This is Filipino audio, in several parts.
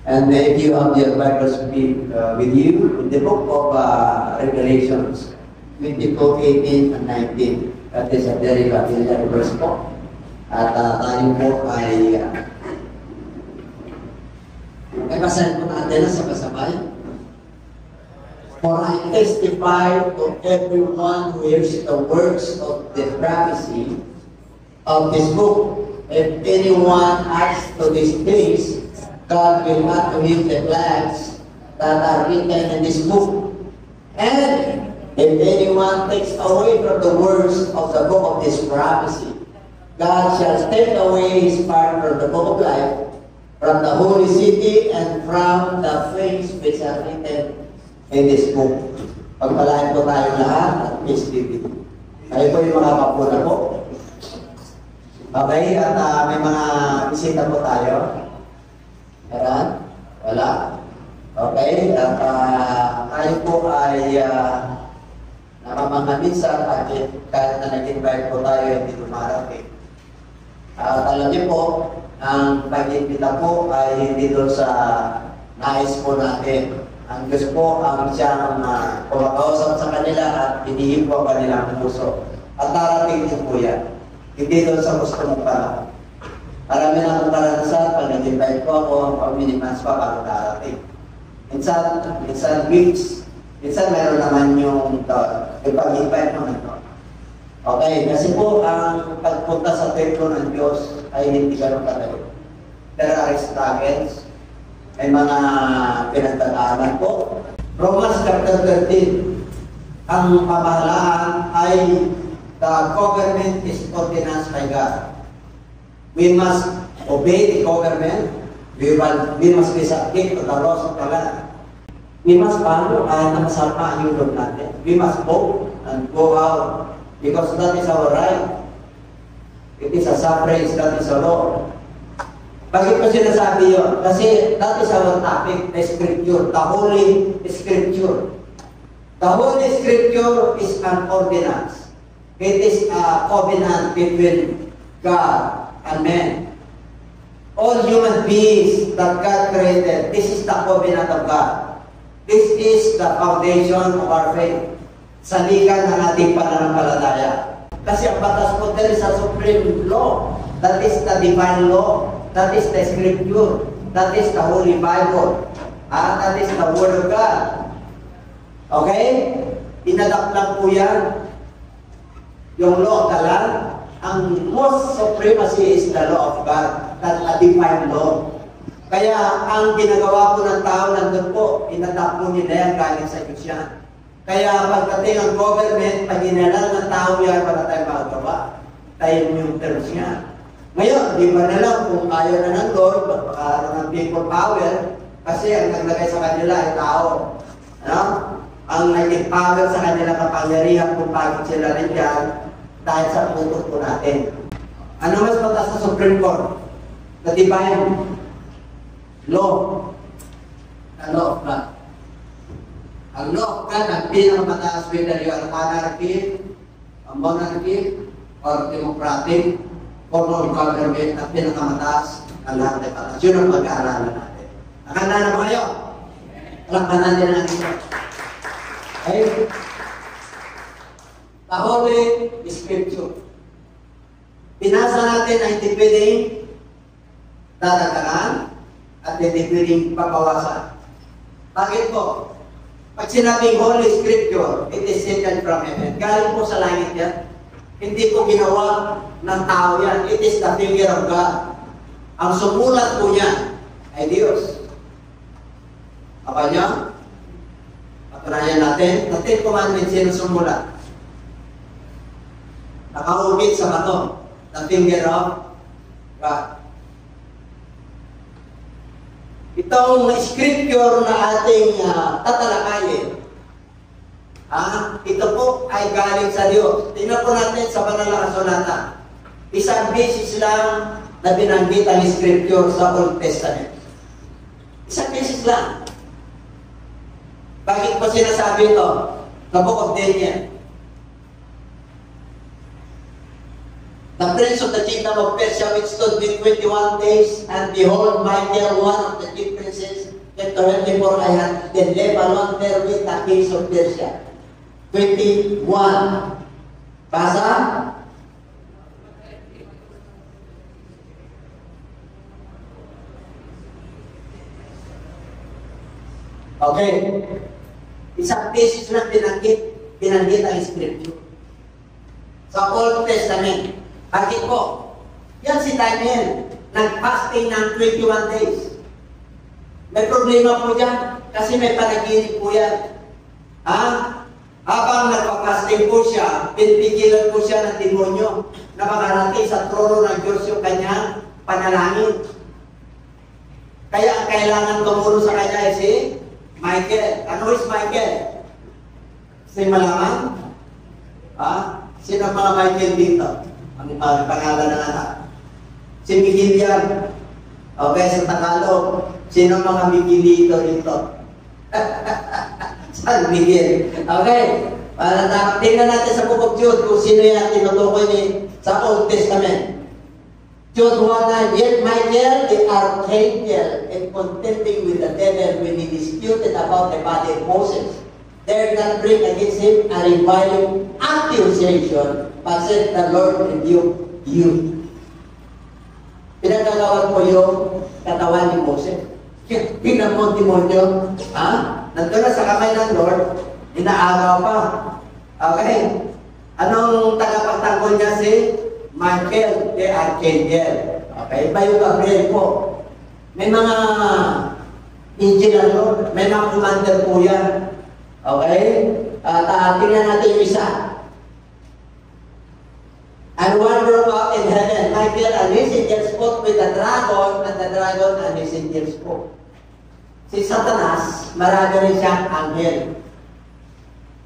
And if you have your Bibles with you, in the book of Revelations, 22:18 and 19. That is a very familiar verse po. At tayo po ay basahin po natin na sabay-sabay. For I testify to everyone who hears the words of the prophecy of this book. If anyone adds to these things, God will not remove the plagues that are written in this book. And if anyone takes away from the words of the book of this prophecy, God shall take away his part from the book of life, from the holy city, and from the things which are written in this book. Pagpalain po tayong lahat at peace be with you. Kayo po yung mga kapuna po. Okay, at may mga bisita po tayo. Meron? Wala? Okay, at tayo po ay namamanghaminsan at kahit na nag-invite po tayo hindi dumarating. Alam niyo po, ang pag-invita po ay hindi doon sa nais po natin. Ang Diyos po ang siyang kumakausap sa kanila at hinihim po ang kanilang puso. At darating din po yan. Hindi doon sa gusto mong panahon. Marami na akong karanasan, pag nag-invite po ako, ang pag-minimans pa bago darating. Minsan weeks, minsan meron naman yung pag-invite naman ito. Okay, kasi po ang pagpunta sa templo ng Diyos ay hindi ganun katayo. There are struggles, may mga pinagdadaanan po. Romans chapter 13, ang pamahalaan ay the government is ordinance by God. We must obey the government. We must be subject to the laws of the land. We must follow na masama yung loob natin. We must vote and go out because that is our right. It is a suffrage, that is a law. Bakit ko sinasabi yun? Kasi that is our topic, the scripture, the holy scripture. The holy scripture is an ordinance. It is a covenant between God and man. All human beings that God created, this is the covenant of God. This is the foundation of our faith. Saligan ng ating pananampalataya. Kasi ang batas po, there is a supreme law. That is the divine law. That is the scripture. That is the Holy Bible. That is the Word of God. Okay? Inadapt lang po yan. Yung law of the land. Ang most supremacy is the law of God. That's a divine law. Kaya ang ginagawa po ng tao nandun po, inadapt po nila yan galing sa Diyos yan. Kaya pagdating ang government, pag inalang ng tao yan, wala tayong magagawa. Tayo yung terms niya. Ngayon, di ba na lang kung ayaw na ng Lord, magpakaroon ng people power, kasi ang naglagay sa kanila ay tao. Ano? Ang naging power sa kanila kapangyarihan kung bakit sila rin yan, dahil sa puto po natin. Ano mas mataas sa Supreme Court? The divine law. The law of God. Ang law of God, ang pinakamataas whether you are anarchy, monarchy, or democratic, form of government, at pinakamataas ang lahat ay patas. Yun ang pag-aaralan natin. Nakanda na ba kayo? Lakbanan din natin ito. Okay? The Holy Scripture. Pinasa natin ay hindi pwedeng dadagdagan at hindi pwedeng pabawasan. Bakit po? Pag sinabing Holy Scripture, it is sent from heaven. Galing po sa langit yan. Hindi po ginawa ng tao yan. It is the finger of God. Ang sumulat po niya ay Diyos. Apa niya? Patunayan natin. The Ten Commandments sino sumulat? Nakaubit sa bato. The finger of God. Itong scripture na ating tatalakayin, ito po ay galing sa Diyos. Tingnan po natin sa banal na kasulatan. Isang beses lang na binanggit ang scripture sa Old Testament. Isang beses lang. Bakit po sinasabi ito? Sa Book of Daniel. The prince of the kingdom of Persia withstood me 21 days, and behold, Michael, one of the chief princes, came to help me, for I had the Lebanon therewith the kings of Persia. 21. Basa? Okay. Isang beses lang binanggit ang scripture. Sa Old Testament. Bakit po? Yan si Daniel. Nag-fasting ng 21 days. May problema po dyan. Kasi may panaginip po yan. Ha? Habang nagpa-fasting po siya, pinipigilan po siya ng demonyo na makarating sa trono ng Diyos yung kanyang panalangin. Kaya ang kailangan tumulong sa kanya ay si Michael. Ano is Michael? Si Malaman? Ha? Sino ang mga Michael dito? Ang pangalan ng anak. Si Miguel yan. Okay, sa Tagalog. Sino ang mga Miguelito dito? San Miguel. Okay. Tingnan natin sa Book of Jude kung sino yan tinutukoy ni sa Old Testament. Jude 1:9, yet Michael the archangel, in contending with the devil when he disputed about the body of Moses, dared not bring against him a reviling accusation, but said, the Lord rebuke you. Pinagkagawan po yung katawan ni Moses. Tingnan mo, demonyo. Ha? Nandun na sa kamay ng Lord, inaagaw pa. Okay. Anong tagapagtanggol niya si Michael the Archangel? Okay. Iba yung Gabriel po. May mga angel ano, may mga commander po yan. Okay? At tingnan natin yung isa. And one broke out in heaven. Michael and his angels fought with the dragon, and the dragon and his angels fought. Si Satanas, marami rin siyang anghel.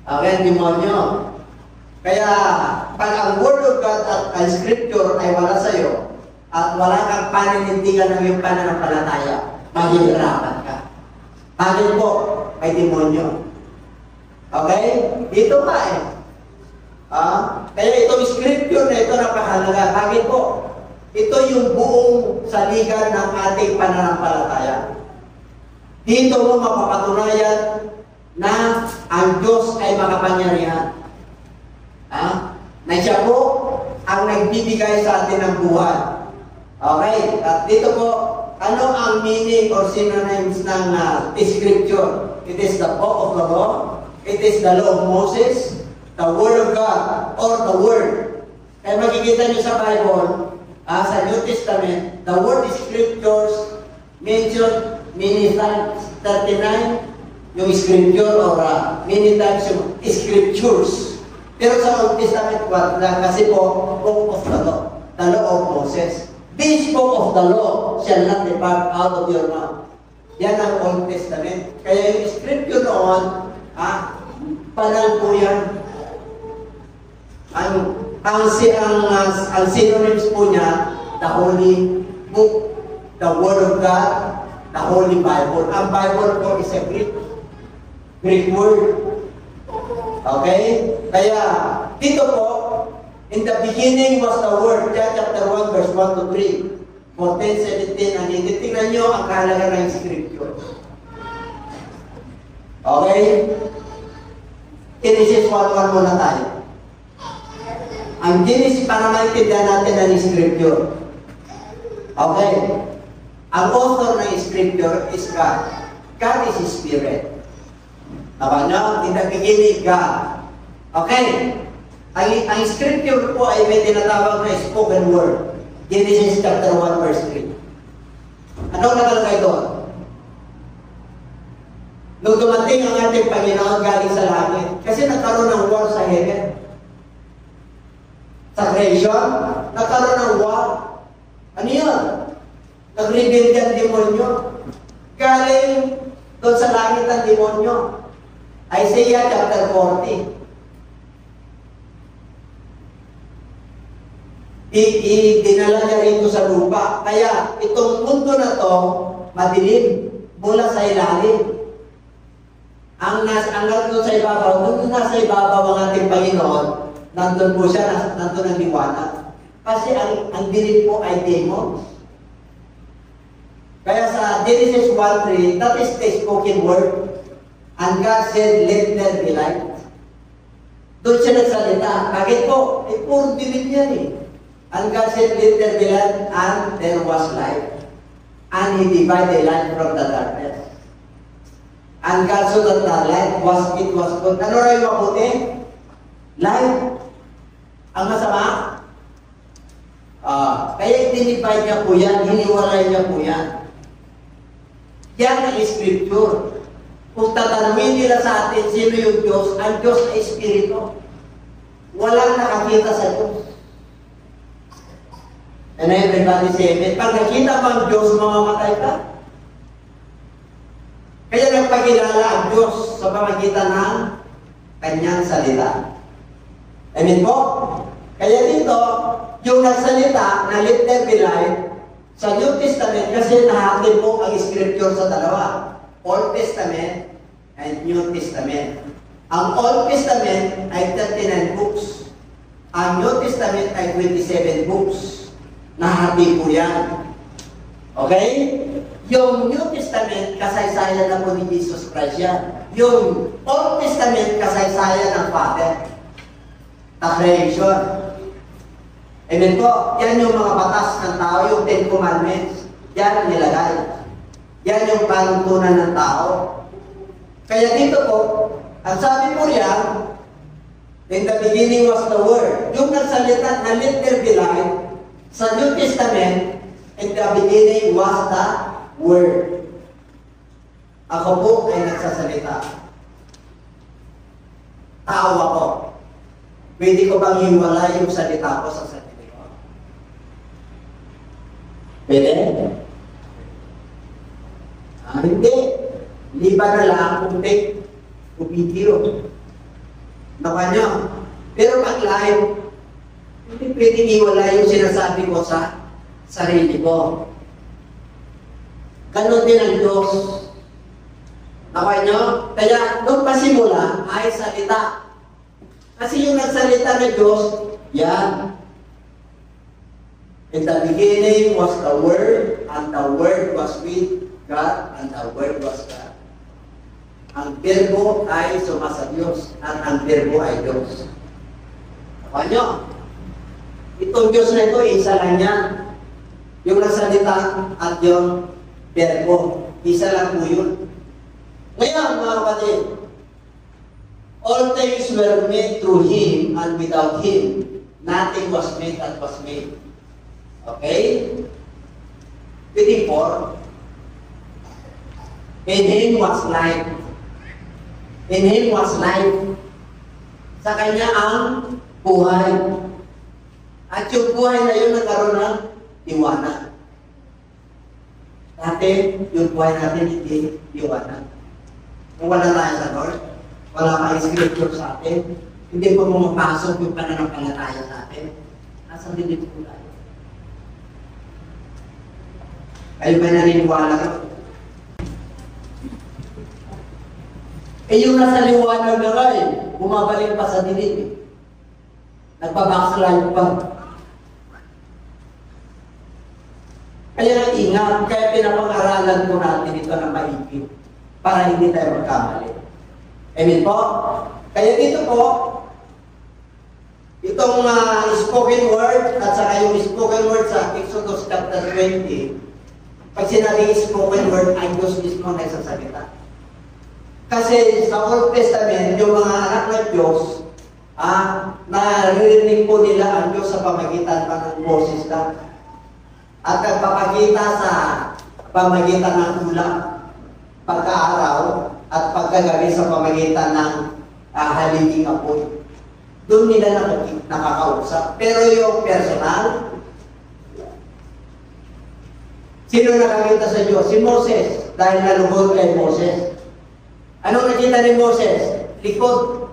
Okay, demonyo. Kaya, pag ang Word of God at ang Scripture ay wala sa iyo, at wala kang paninindigan ng iyong pananampalataya, mahihirapan ka. Bakit po? May demonyo. Okay? Dito pa eh. Kaya itong scripture na ito napakahalaga. Bakit po? Ito yung buong saligan ng ating pananampalataya. Dito mo mapapatunayan na ang Diyos ay makapangyarihan. Na siya po ang nagbibigay sa atin ng buhay. Okay? At dito po, ano ang meaning or synonyms ng scripture? It is the book of the law. It is the law of Moses, the Word of God, or the Word. Kaya makikita nyo sa Bible, sa New Testament, the word scriptures mentioned many times. 39 yung scripture or many times yung scriptures. Pero sa Old Testament, kasi po, book of the law, the law of Moses. This book of the law shall not depart out of your mouth. Yan ang Old Testament. Kaya yung scripture noon, panal po yan. Ang synonyms po niya, the Holy Book, the Word of God, the Holy Bible. Ang Bible po is a Greek word. Okay? Kaya, dito po, in the beginning was the Word, John chapter 1, verse 1 to 3. 14, 17, and tingnan nyo ang kahalaga ng scripture. Okay? Genesis 1:1 muna tayo. Ang Genesis, para maintindihan natin ang scripture. Okay? Ang author ng scripture is God. God is Spirit. Tama nyo? In the beginning, God. Okay? Ang scripture po ay may tinatawag na spoken word. Genesis chapter 1 verse 3. Ano nakalagay doon? Nung dumating ang ating Panginoon galing sa langit, kasi nagkaroon ng war sa heaven. Sa creation, nagkaroon ng war. Ano yun? Nag-rebelde ang demonyo. Galing doon sa langit ang demonyo. Isaiah chapter 40. Dinala niya rito sa lupa. Kaya itong mundo na to, madilim, mula sa ilalim. Ang nandun sa ibabaw, nung nasa ibabaw ang ating Panginoon, nandun po siya, nandun ang liwanag. Kasi ang dilim po ay demons. Kaya sa Genesis 1:3, that is the spoken word. And God said, let there be light. Doon siya nagsalita. Bakit po? Puro dilim yan eh. And God said, let there be light, and there was light. And He divided the light from the darkness. And God saw that the light it was good. Ano rin yung mabuti? Light. Ang masama? Kaya i-divide niya po yan, hiniwalay niya po yan. Yan ang scripture. Kung tatanungin nila sa atin, sino yung Diyos? Ang Diyos ay Espiritu. Walang nakakita sa Diyos. And everybody say, pag nakita mo ang Diyos, mamamatay ka. Kaya nagpakilala ang Diyos sa pamagitan ng Kanyang salita. Amen po? Kaya dito, yung nagsalita na let there be light, sa New Testament, kasi nahatin po ang scripture sa dalawa. Old Testament and New Testament. Ang Old Testament ay 39 books. Ang New Testament ay 27 books. Nahati po yan. Okay? Yung New Testament, kasaysayan na po ni Jesus Christ yan. Yung Old Testament, kasaysayan ng Father. The creation. Amen po. Yan yung mga batas ng tao, yung 10 Commandments. Yan nilagay. Yan yung panuntunan ng tao. Kaya dito po, ang sabi po riyan, in the beginning was the Word. Yung nagsalita na let there be light, sa New Testament, in the beginning was the Word. Ako po ay nagsasalita. Tao ako. Pwede ko bang hiwalay yung salita ko sa sarili ko? Pwede? Hindi. Liba na lang kung take o video. Nakuha nyo. Pero pag live, hindi pwedeng iwala yung sinasabi ko sa sarili ko. Ganon din ang Diyos. Nakuha nyo? Kaya nung pasimula ay salita. Kasi yung nagsalita ng Diyos, yan. In the beginning was the Word, and the Word was with God, and the Word was God. Ang verbo ay sumasa Diyos, at ang verbo ay Diyos. Nakuha nyo? Itong Diyos na ito, isa lang yan. Yung nagsalita at yung verbo, isa lang po yun. Ngayon, mga kapatid, all things were made through Him, and without Him, nothing was made that was made. Okay? 24. In Him was life. In Him was life. Sa Kanya ang buhay. At yung buhay na yun nagkaroon ng liwanag. Dati, yung buhay natin hindi liwanag. Kung wala tayo sa Lord, wala pa scripture sa atin, hindi po pumapasok yung pananampalataya sa atin. Nasa dilim po tayo. Kayo ba naniniwala ka? Yung nasa liwanag na kayo, bumabalik pa sa dilim. Nagpabackslide pa. Kaya ingat, kaya pinapag-aralan po natin ito ng maigit para hindi tayo magkamali. Amen po? Kaya dito po, itong spoken word at saka yung spoken word sa Exodus chapter 20, pag sinabing spoken word, ay Diyos mismo na nagsasalita. Kasi sa Old Testament, yung mga anak ng Diyos, naririnig po nila ang Diyos sa pamagitan pa ng Moses lang. At nagpapakita sa pamagitan ng ulam, pagkaaraw, at pagkagabi sa pamagitan ng haligi apoy. Doon nila nakakausap. Pero yung personal, sino nakakita sa Diyos? Si Moses, dahil nalugod kay Moses. Anong nakita ni Moses? Likod.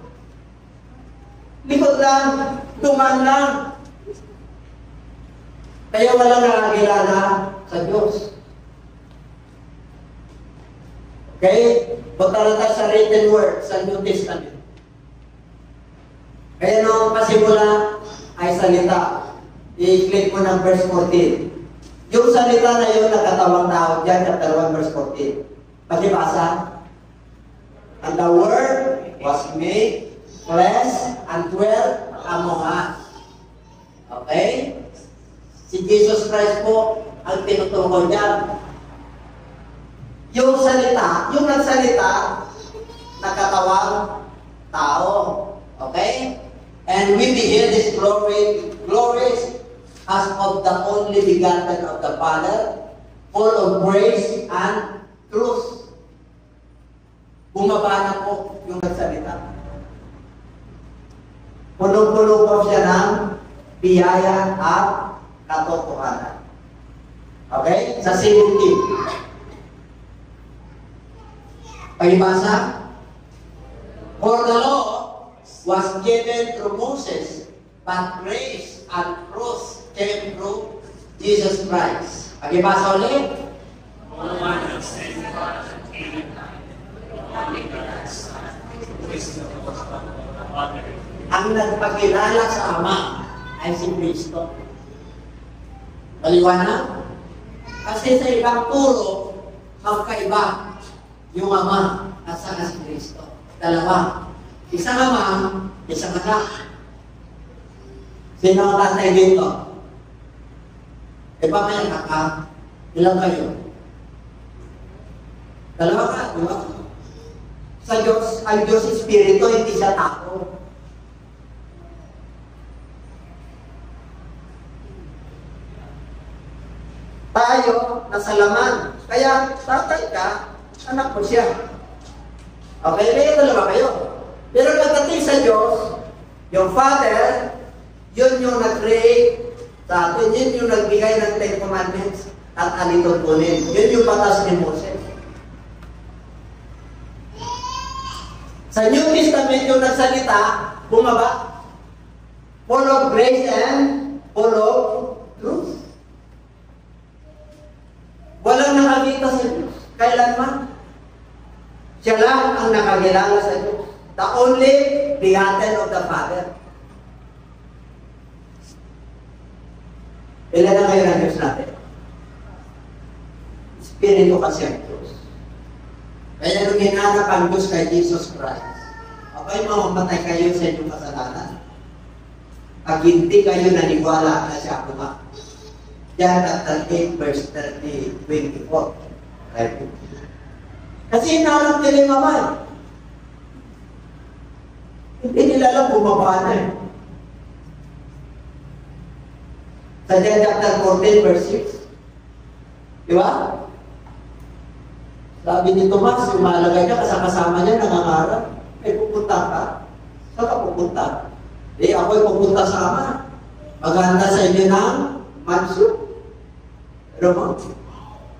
Likod lang, tuman lang. Kaya walang nakakilala sa Diyos. Okay? Punta na tayo sa written word sa New Testament. Kaya nung pasimula ay salita. I-click mo ng verse 14. Yung salita na yun, nakatawang tao dyan, chapter 1, verse 14. Pakibasa. And the Word was made flesh and dwelt among us. Okay? Si Jesus Christ po ang tinutukoy niya. Yung salita, yung nagsalita, nakatawang tao. Okay? And we beheld His glories as of the only begotten of the Father, full of grace and truth. Bumaba na po yung nagsalita. Punong-puno po siya ng biyaya at katotohanan. Okay? Sa 17. Pagibasa. For the law was given through Moses, but grace and truth came through Jesus Christ. Pagibasa ulit. Ang nagpakilala sa Ama ay si Kristo. Paliwanag? Kasi sa ibang turo, magkaiba yung Ama at saka si Kristo. Dalawa. Isang Ama, isang Anak. Sino ang tatay dito? E ba may anak ka? Ilang kayo? Dalawa ka, di ba? Sa Diyos, ang Diyos Espiritu, hindi siya tao. Tayo, nasa laman. Kaya, tatay ka, anak mo siya. Okay, may dalawa kayo. Pero pagdating sa Diyos, yung Father, yun yung nag-create sa atin, yun yung nagbigay ng Ten Commandments at alitutunin. Yun yung batas ni Moses. Sa New Testament yung nagsalita, bumaba, full of grace and full of truth. Walang nakakita sa Diyos. Kailanman. Siya lang ang nakakilala sa Diyos. The only begotten of the Father. Ilan na kayo ng Diyos natin? Espiritu kasi ang Diyos. Kaya nung hinanap ang Diyos kay Jesus Christ, okay, mamamatay kayo sa inyong kasalanan. Pag hindi kayo naniwala na siya kuma. Yan, chapter 8, verse 30, 24. Right? Kasi hinanap nila yung Ama. Hindi nila lang bumaba na eh. Sa John chapter 14, verse 6. Di ba? Sabi ni Tomas, yung malagay niya, kasama niya, nangangarap. Pupunta ka. Saan ka pupunta? Ako'y pupunta sa Ama. Maghanda sa inyo ng mansion. Pero mo,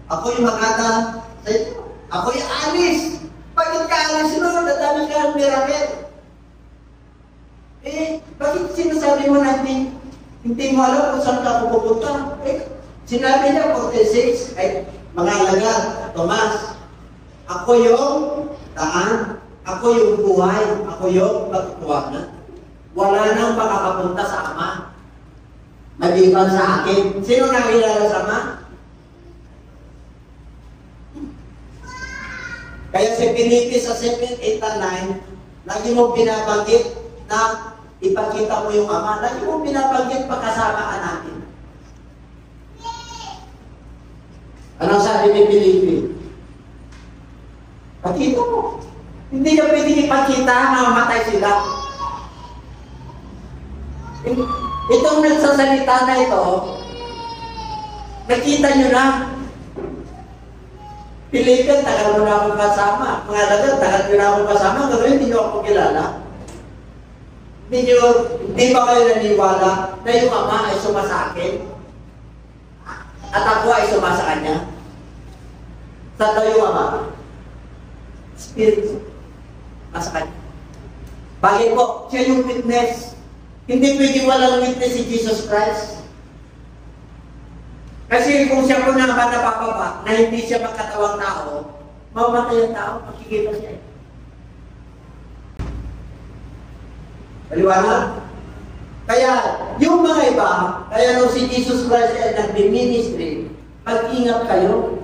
ako'y maghanda sa inyo. Ako'y alis. Bakit ka alis mo? Dadami ka ang miracle. Bakit sinasabi mo na hindi mo alam kung saan ka pupunta? Sinabi niya, 46, mga alagad, Tomas, ako yung daan, ako yung buhay, ako yung pagkukuwanan. Wala nang makakapunta sa Ama. Maliban sa akin. Sino nakilala sa Ama? Kaya si Filipi sa 7, 8, and 9, lagi mo binabanggit na ipakita mo yung Ama. Lagi mo binabanggit pagkasama ka natin. Anong sabi ni Filipi? Pakita mo. Hindi ka pwedeng ipakita na mamatay sila. Itong nagsasalita na ito, nakita nyo na. Filipi, tagal mo na akong kasama. Mga lagat, tagal mo na akong kasama. Gano'n, hindi nyo ako kilala. Hindi ba kayo naniwala na yung Ama ay suma sa akin? At ako ay suma sa Kanya? Saan kayo yung Ama? Spirit. Sa Kanya. Bakit po? Siya yung witness. Hindi pwede walang witness si Jesus Christ. Kasi kung siya po naman napapaba na hindi siya magkatawang tao, mamamatay ang tao, makikita siya eh. Paliwanag? Kaya, yung mga iba, kaya nung si Jesus Christ ay nag-ministry, mag-ingat kayo.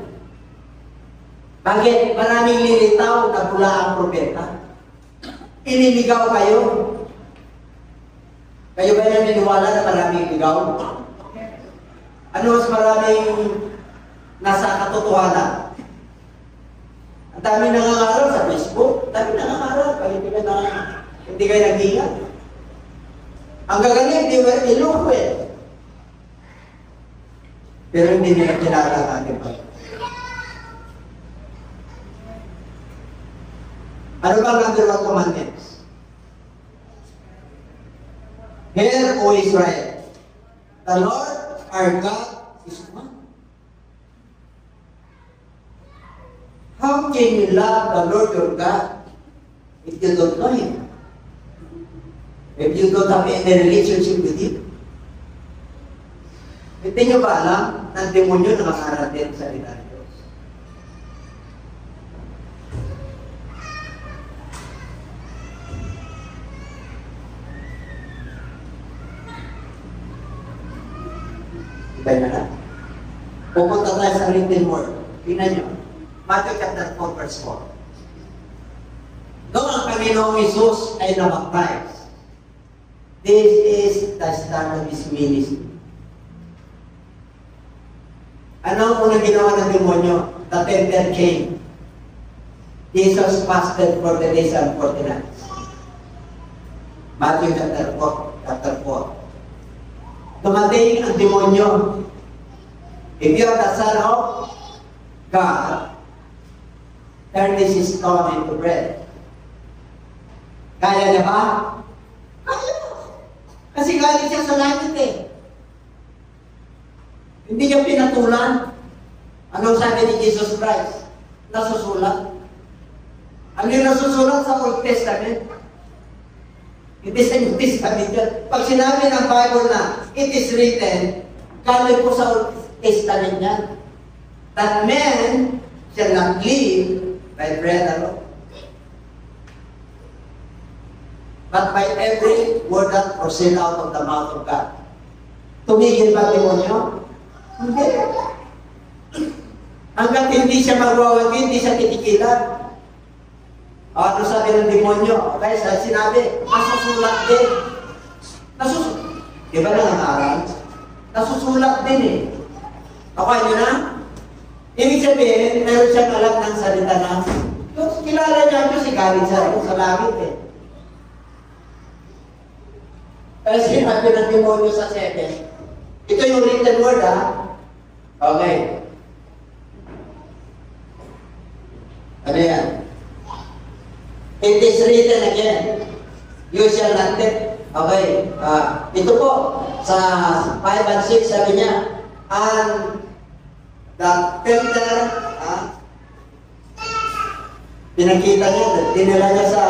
Bakit? Maraming lilitaw na pula ang propeta. Iniligaw kayo. Kayo ba naniniwala na maraming ligaw? Ano mas maraming nasa katotohanan? Ang dami nangangaral sa Facebook, dami nangangaral, pag hindi kayo nag-ingat. Ang gagaling, di ba ilukwet? Pero hindi nila kilala ang ating Panginoon. Ano ba ang number 1 commandments? Hear, O Israel, the Lord our God is one. How can you love the Lord your God if you don't know Him? If you don't have any relationship with Him? Hindi nyo ba alam ng demonyo na makarating sa salita ng Diyos? Ibay na lang. Pupunta tayo sa written word. Tingnan nyo. Matthew chapter 4 verse 4. Doon ang Panginoong Isus ay nabaptize. This is the start of His ministry. Ano ang unang ginawa ng demonyo? The tempter came. Jesus fasted for the days and 40 nights. Matthew chapter 4. Dumating ang demonyo. If you are the Son of God, turn this stone into bread. Kaya niya ba? Kaya. Kasi galing siya sa langit eh. Hindi niya pinatulan. Anong sabi ni Jesus Christ? Nasusulat. Ano yung nasusulat sa Old Testament? Hindi sa New Testament yan. Pag sinabi ng Bible na it is written, galing po sa Old Testament yan. That man shall not live by bread alone, but by every word that proceeds out of the mouth of God. Tumigil ba demonyo? Hindi. Hanggat hindi siya magwawagi, hindi siya titikilan. Ano sabi ng demonyo? Okay, sinabi, nasusulat din. Di ba nangangaral? Nasusulat din eh. Okay nyo na? Ibig sabihin, meron siyang alam ng salita na, kilala niya ito si galing sa langit eh. Kaya sinabi ng demonyo sa 7, ito yung written word ha. Okay. Ano yan? It is written again. You shall not take. Okay. Ito po, sa 5 and 6 sabi niya, and the tempter, pinakita niya, dinala niya sa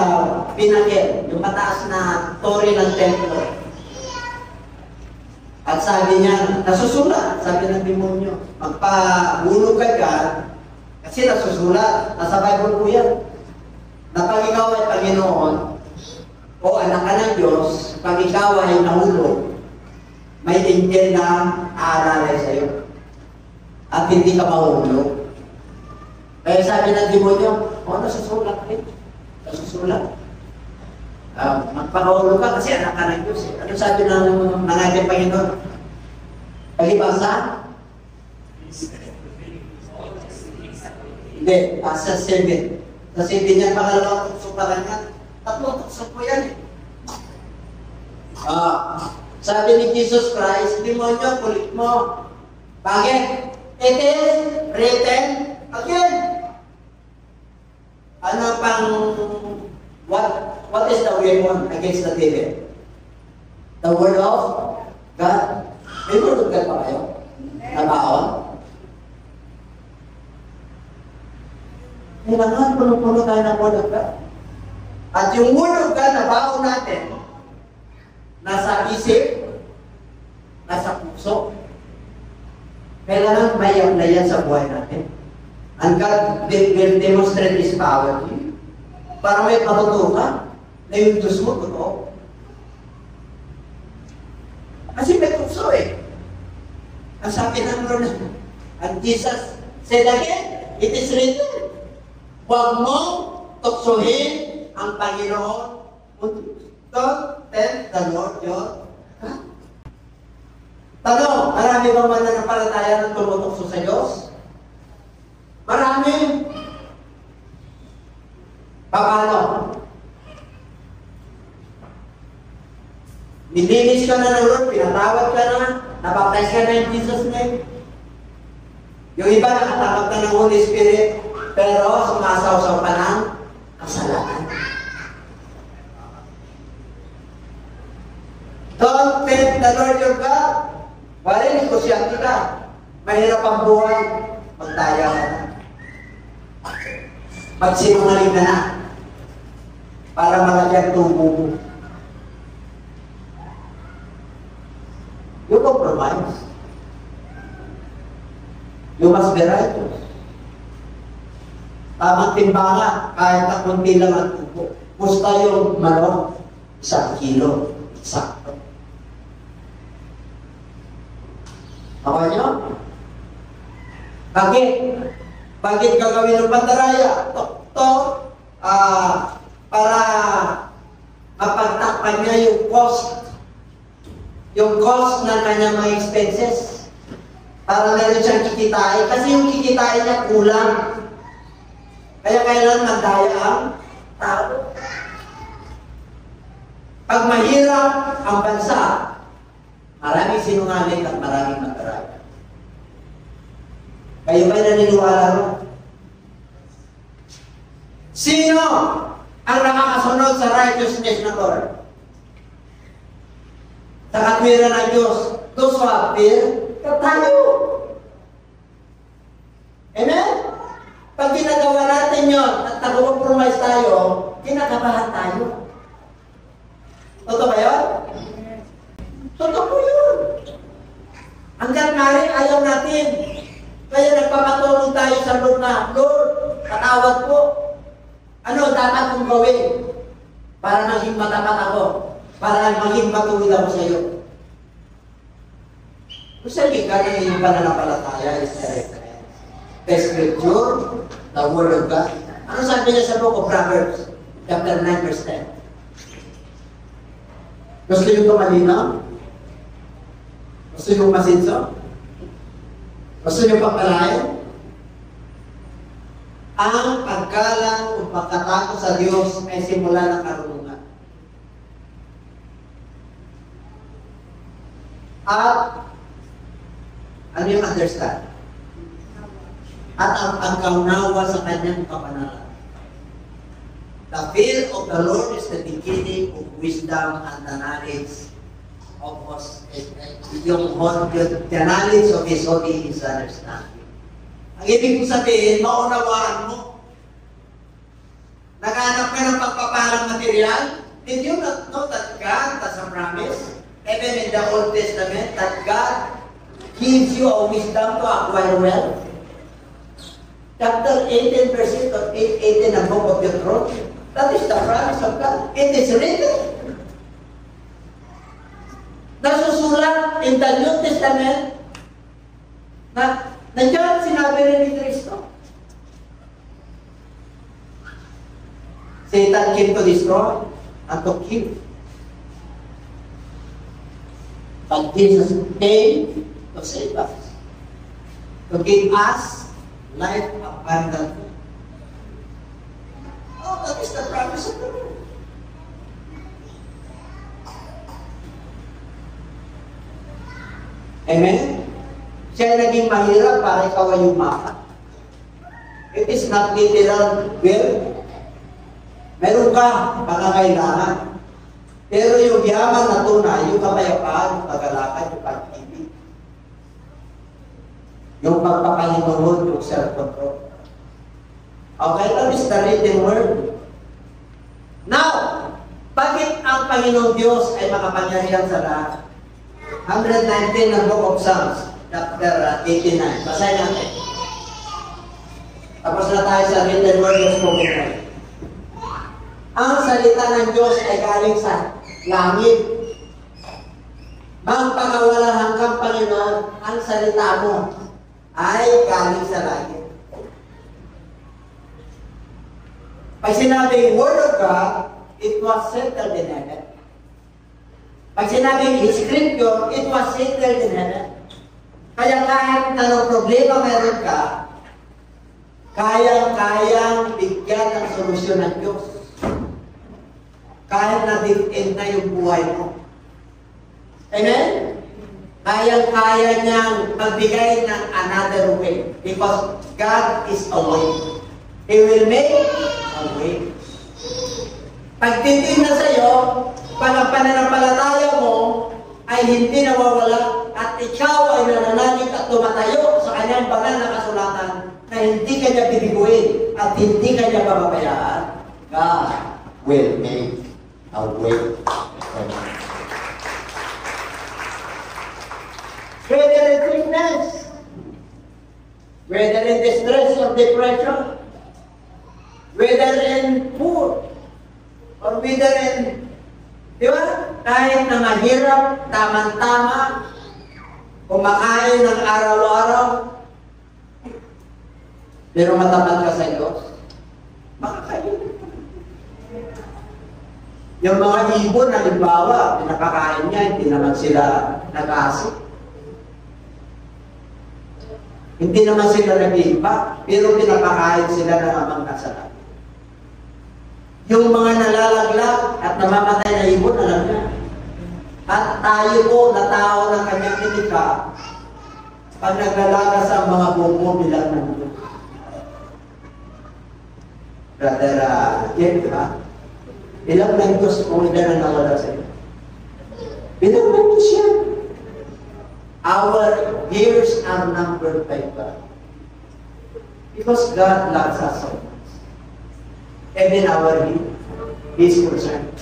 pinakil, yung mataas na tori ng templo. At sabi niya, nasusulat, sabi ng demonyo, magpahulog ka dyan, kasi nasusulat, nasa Bible po yan. Na pag ikaw ay Panginoon, o anak ka ng Diyos, pag ikaw ay nahulog, may angel na aaralay sa iyo. At hindi ka mahulog. Kaya sabi ng demonyo, nasusulat rin. Nasusulat. Magpakahulog ka kasi anak ka ng Diyos. Ano sabi ng ating Panginoon? Palibasa? Hindi, sa 7. Sa 7 niya, pangalawang tukso pa kanya. 3 tukso po yan eh. Sabi ni Jesus Christ, demonyo, kulit mo. Bakit? It is written again. Ano pang, what is the weapon against the devil? The word of God. May word of God pa kayo? Nabaon? Kailangan puno-puno tayo ng word of God. At yung word of God na baon natin, nasa isip, nasa puso, kailangan may yan sa buhay natin. And God will demonstrate His power to you. Para may patutukan na yung Diyos mo, totoo. Kasi may tukso eh. Ang sabi ng Lord, and Jesus said again, it is written, huwag mong tuksohin ang Panginoon. Don't tempt the Lord your God. Tanong, marami bang mananampalataya ng tumutukso sa Diyos? Marami. Paano? Nilinis ka na ng Lord, pinatawad ka na, nabaptize ka na in Jesus' name. Yung iba nakatanggap na ng Holy Spirit, pero sumasaw-saw pa ng kasalanan. Don't tempt the Lord your God. Wala, negosyante ka. Mahirap ang buhay. Magdaya ka na. Magsinungaling ka na. Para malagyan tubo mo. You compromise. You must be righteous. Tamang timbangan, kahit na kunti lang ang tubo. Gusto yung manok, 1 kilo. Sakto. Okay nyo? Bakit? Bakit gagawin ng pandaraya? Para mapagtakpan niya yung cost. Yung cost ng kanyang mga expenses. Para meron siyang kikitain. Kasi yung kikitain niya kulang. Kaya kailan magdaya ang tao. Pag mahirap ang bansa, maraming sinungaling at maraming mandaraya. Kayo ba'y naniniwala mo? Sino ang nakakasunod sa righteousness ng Lord? Sa katwiran ng Diyos, those who have fear, tayo. Amen? Pag ginagawa natin yun at nag-compromise tayo, kinakabahan tayo. Totoo ba yun? Totoo po yun. Hanggang nga rin, ayaw natin. Kaya nagpapatulong tayo sa Lord na, Lord, patawad po. Ano dapat kong gawin? Para maging matapat ako. Para maging matuwid ako sa iyo. Kung sabi ka na yung pananampalataya is the Scripture, the Word of God. Ano sabi niya sa book of Proverbs? Chapter 9, verse 10. Gusto nyo ito malinaw? Gusto nyo masinso? Gusto nyo pagpalain? Ang paggalang o pagkatakot sa Diyos ay simula ng karunungan. At ano yung understand? At ang pagkaunawa sa kanyang kapanalan. The fear of the Lord is the beginning of wisdom and the knowledge of us. The knowledge of His holy is understanding. Ang ibig kong sabihin, maunawaan mo. Naghanap ka ng pagpapalang material? Did you not know that God has a promise? Even in the Old Testament, that God gives you a wisdom to acquire wealth? Chapter 18, verse 18 ng book of Deuteronomy. That is the promise of God. It is written. Nasusulat in the New Testament na nandiyan sinabi rin ni Kristo. Satan came to destroy and to kill. But Jesus came to save us. To give us life abundantly. Oh, that is the promise of the Lord. Amen? Siya naging mahirap para ikaw ay yumaman. It is not literal will. Meron ka pangangailangan. Pero yung yaman na tunay, yung kapayapaan, yung kagalakan, yung pag-ibig. Yung pagpapahinunod, yung self-control. Okay, that is the written word. Now, bakit ang Panginoong Diyos ay makapangyarihan sa lahat? 119 ng Book of Psalms, chapter 89. Basahin natin. Tapos na tayo sa written word of spoken word. Ang salita ng Diyos ay galing sa langit. magpakawala hanggang Panginoon, ang salita mo ay galing sa langit. Pag sinabing Word of God, it was settled in heaven. Pag sinabing Scripture, it was settled in heaven. Kaya kahit anong problema meron ka, kayang-kayang bigyan ng solusyon ng Diyos. Kahit na dead-end na yung buhay mo. Amen? Kayang-kaya niyang magbigay ng another way. Because God is a way. He will make a way. Pag titignan sa iyo, pag ang pananampalataya mo ay hindi nawawala at ikaw ay nananalig at tumatayo sa kanyang banal na kasulatan na hindi kanya bibiguin at hindi kanya pababayaan, God will make a way. Whether in sickness, whether in distress or depression, whether in poor, or whether in, di ba? Kahit na mahirap, tamang-tama, kumakain ng araw-araw, pero matapat ka sa Diyos, makakain. Yung mga ibon, halimbawa, pinakakain niya, hindi naman sila nag-asik. Hindi naman sila nag-iiba, pero pinapakain sila ng amang kasalan. Yung mga nalalaglag at namamatay na ibon, alam niya. At tayo po na tao ng kanyang kinika, pag naglalaga sa mga buko bilang ng Diyos. Brother Jeff, di ba? Bilang ng Diyos kung hindi na nawala sa iyo. Bilang ng Diyos yan. Our years are numbered by God. Because God loves us so much. Even our need is concerned.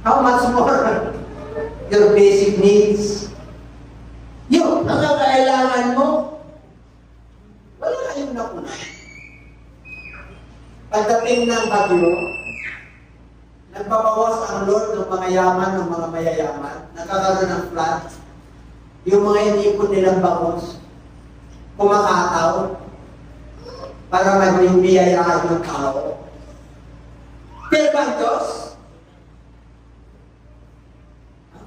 How much more your basic needs? Yung nangangailangan mo, wala kayong nakuna. Pagdating ng bagyo, nagpapawas ang Lord ng mga yaman, ng mga mayayaman, nagkakaroon ng flood, yung mga inipon nilang bangus, kumakataw, para maging biyayaan ng tao. Pero bang Diyos?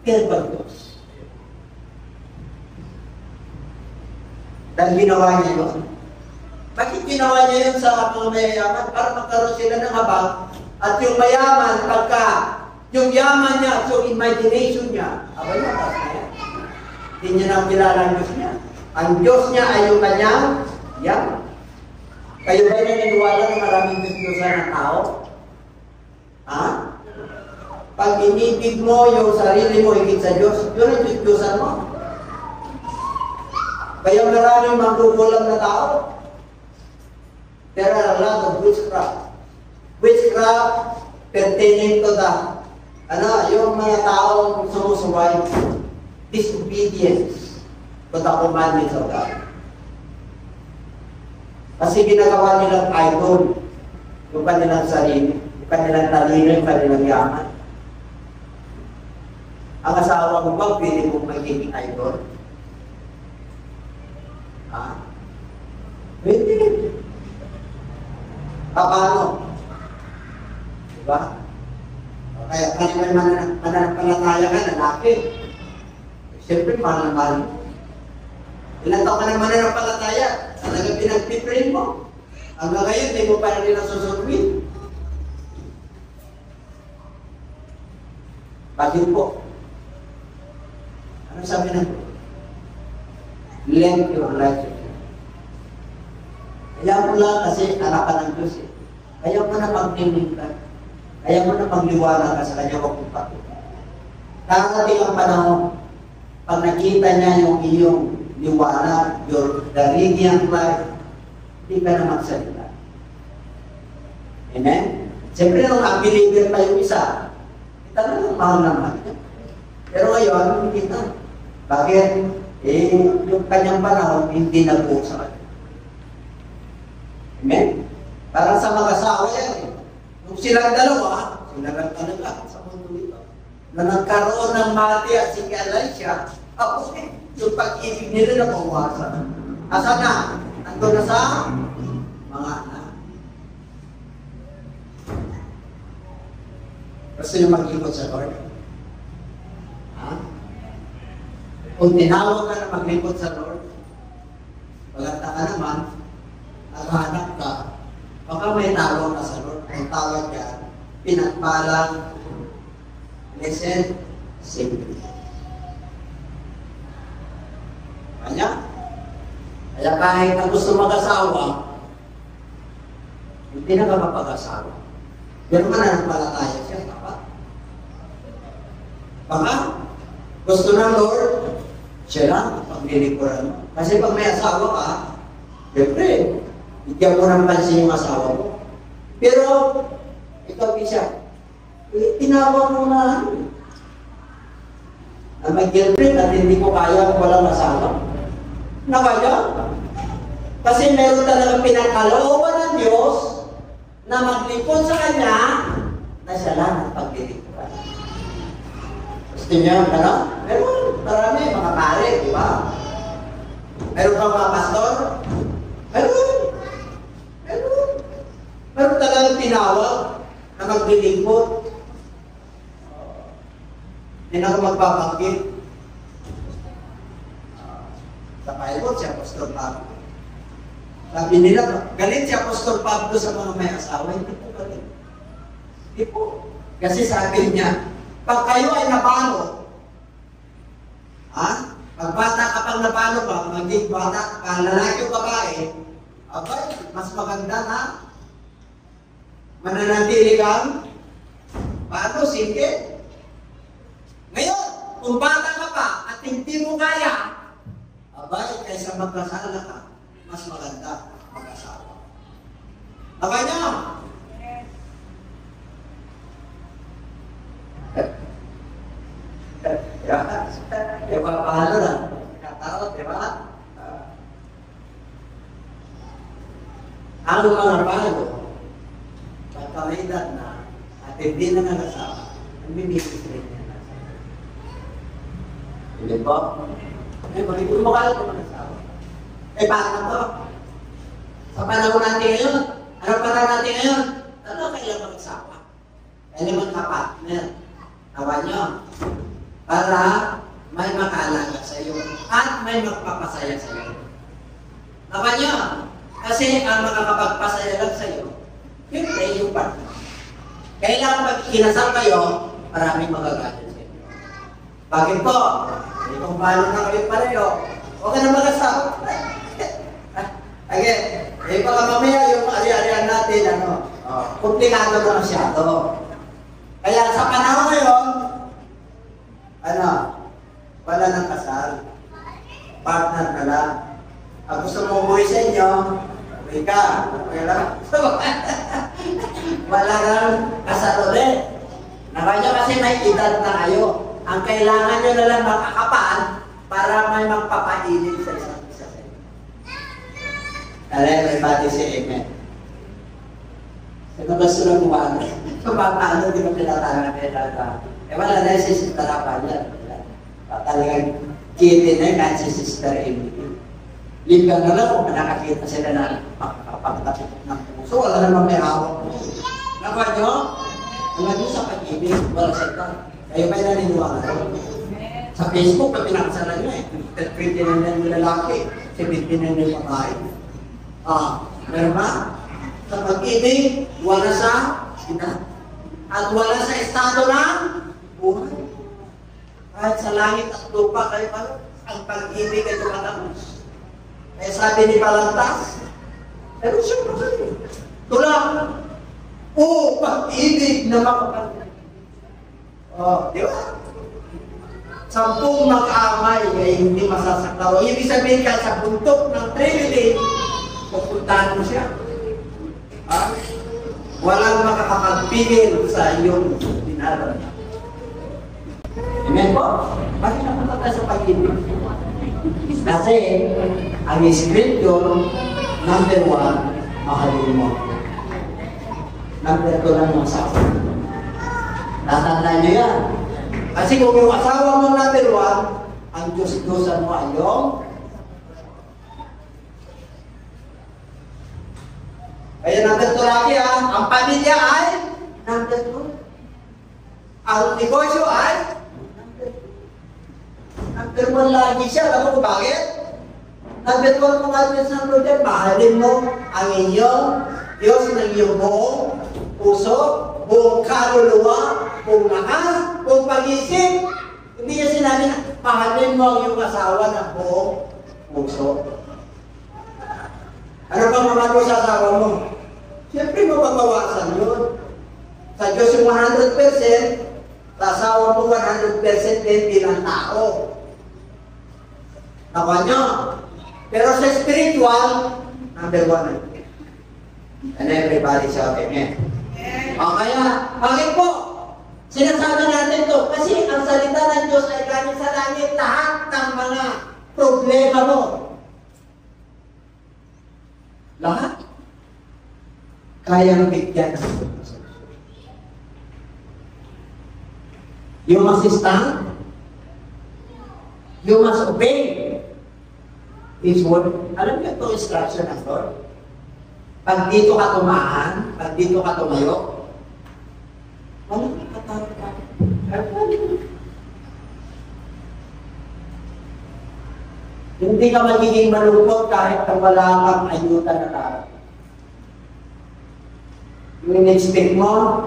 Pero bang Diyos? Dahil ginawa niya yun. Bakit ginawa niya yun sa mga mayayaman? Para magkaroon sila ng habang. At yung mayaman, pagka yung yaman niya at yung imagination niya, abay na, hindi niya nang kilala ang Diyos niya. Ang Diyos niya ay yung kanyang yaman. Kayo ba'y naniniwala na maraming Diyos-Diyosan ng tao? Ha? Pag inibig mo yung sarili mo higit sa Diyos, yun ang Diyos-Diyosan mo. Kaya maraming mangkukulang na tao. There are a lot of witchcraft. Witchcraft pertaining to the, yung mga taong sumusuway, disobedience to the commandments of God. Kasi ginagawa nilang idol yung kanilang sarili, yung kanilang talino, yung kanilang yaman. Ang asawa mo ba, pwede mong magiging idol? Ha? Pwede. Paano? Diba? Kaya kaya mananampalataya ka, lalaki. Siyempre, mahal na mahal mo. Ilan taon ka na mananampalataya? Talaga pinag-piprin mo. Hanggang ngayon, hindi mo pa rin nasusunod. Bakit po? Ano sabi na po? Let your life. Kaya mo lang kasi anak ka ng Diyos eh. Kaya mo na pagtinig ka. Kaya mo na pagliwanag ka sa kanya, huwag mong patuloy. Kakating ang panahon, pag nakita niya yung iyong liwanag, the radiant light, hindi ka na magsalita. Amen? Siyempre, nung unbeliever pa yung isa, talagang mahal naman. Pero ngayon, hindi na. Bakit? Yung kanyang panahon, hindi nag-uok sa kanya. Amen? Parang sa mag-asawa yan eh. Nung silang dalawa, sila lang talaga sa mundo ito. na nagkaroon ng mati at si Elisha, tapos yung pag-ibig nila na mawasan. Asa na? Nandun na sa mga anak. Gusto nyo maglingkod sa Lord? Ha? Kung tinawag ka na maglingkod sa Lord, pagkata ka naman, naghahanap ka, baka may tawag ka sa Lord. Ang tawag ka, pinagpalang, listen, simply. Kanya? Kaya kahit na gusto mag-asawa, hindi na ka mapag-asawa. Pero mananampalataya siya, dapat. Baka, gusto ng Lord, siya lang, paglilikuran mo. Kasi pag may asawa ka, siyempre, bigyan mo ng pansin yung asawa mo. Pero, ikaw siya, tinawag mo na may girlfriend at hindi ko kaya kung walang asawa. Nakaya? Kasi meron talagang pinagkalooban ng Diyos na maglipon sa Kanya na siya lang ang paglilikuran. Gusto niya, ano? Meron, marami, mga pare, di ba? Meron bang mga pastor? Meron. Meron. Meron talagang tinawag na maglilipon. Hindi na ako magbabanggit. Sa Bible, si Apostol Pablo. Sabi nila, galit si Apostol Pablo sa mga may asawa. Hindi po galit. Hindi po. Kasi sabi niya, pag kayo ay napalo, pag bata ka pang napalo pa, maging bata ka, lalaki o babae, abay, mas maganda na mananatili kang paano, sige. Ngayon, kung bata ka pa at hindi mo kaya, abay, kaysa magkasala ka, mas maganda mag-asawa. Abay niya! Paano na? Nakatarot, di ba? Ang mga bago, pagka may edad na, at hindi na nag-asawa, ang bibigis rin niya. Hindi po? Magiging mukha ko mag-asawa. Paano po? Sa panahon natin ngayon, ano panahon natin ngayon? Ano kailan mag-asawa? Kailan magka-partner? Tawa niyo. Para may makalaga sa iyo at may magpapasaya sa iyo. Tawa niyo. Kasi ang makakapagpasaya lang sa iyo, yun ay yung partner. Kailangan pag kinasal kayo, maraming magagalit sa inyo. Bakit po? Kung paano na kayo pareho, huwag ka na mag-asawa. Again, baka mamaya yung ari-arian natin, komplikado na masyado. Kaya sa panahon ngayon, wala nang kasal. Partner na lang. Ang gusto mo umuwi sa inyo, umuwi ka. Okay lang. Wala nang kasal ulit. Nakanya kasi may edad na kayo. Ang kailangan nyo na lang makakapal para may magpapainit sa isang isa sa inyo. Everybody say amen. Sino gusto lang kumano? So, paano di ba pinatanga nila? Wala na si Sister Rapanya. Talagang kitin na kahit si Sister Emily. Liga na lang kung nakakita sila na makakapagtapit ng puso. Wala naman may hawak mo. Nakuha nyo? Wala nyo sa pag-ibig. Wala sa ito. Kayo may naniniwala. Sa Facebook, pag pinakasalan nyo pwede na yung lalaki, 17 na yung babae. Meron ba? Sa pag-ibig, wala sa edad. At wala sa estado ng buhay. Kahit sa langit at lupa, kayo pa, ang pag-ibig ay tumatapos. Kaya sabi ni Palantas, pero siya pa kayo. Tulang, pag-ibig na makapagpapagpapag. Di ba? 10 mag-amay ay hindi masasaktaw. Ibig sabihin ka sa buntok ng Trinity, pupuntahan mo siya. Walang makakapagpigil sa iyong dinarang. Amen po? Bakit napunta tayo sa pag-ibig? Kasi, ang Scripture, number 1, mahalin mo. Number 2 lang yung asawa. Tatandaan nyo yan. Kasi kung yung asawa mo number one, ang Diyos-Diyosan mo ay yung kaya number two lagi ang pamilya ay number two. Ang negosyo ay number one lagi siya. Alam mo kung bakit? Number one mo nga Diyos ng Lord yan, mahalin mo ang inyong Diyos ng iyong buong puso, buong kaluluwa, buong lakas, buong pag-isip. Hindi niya sinabi na mahalin mo ang iyong asawa ng buong puso. Ano bang mamahal mo sa asawa mo? Siyempre mababawasan yun. Sa Diyos yung 100%, sa asawa mo 100% din bilang tao. Nakuha nyo? Pero sa spiritual, number one. And everybody shout amen. O kaya, bakit po? Sinasabi natin to kasi ang salita ng Diyos ay galing sa langit lahat ng mga problema mo. Lahat. Kayang bigyan ng Diyos. You must stand. You must obey His word. Alam niyo ito instruction ng Lord? Pag dito ka tumaan, pag dito ka tumayo, walang katawa ka. Hindi ka magiging malungkot kahit na wala kang ayuda na tao. Yung in-expect mo,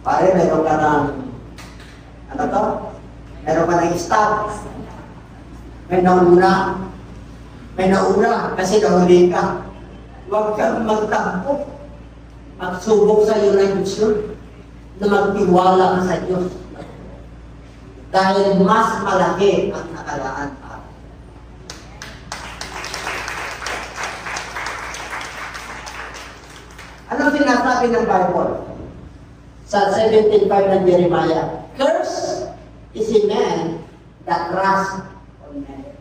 pare, meron ka ng, ano to? Meron ka ng staff. May nauna kasi nahuli ka. Huwag kang magtampo. Magsubok sa iyo ng Diyos yun, na magtiwala ka sa Diyos. Dahil mas malaki ang nakalaan pa. Ano sinasabi ng Bible? Sa 17:5 ng Jeremiah, curse is a man that trusts on man.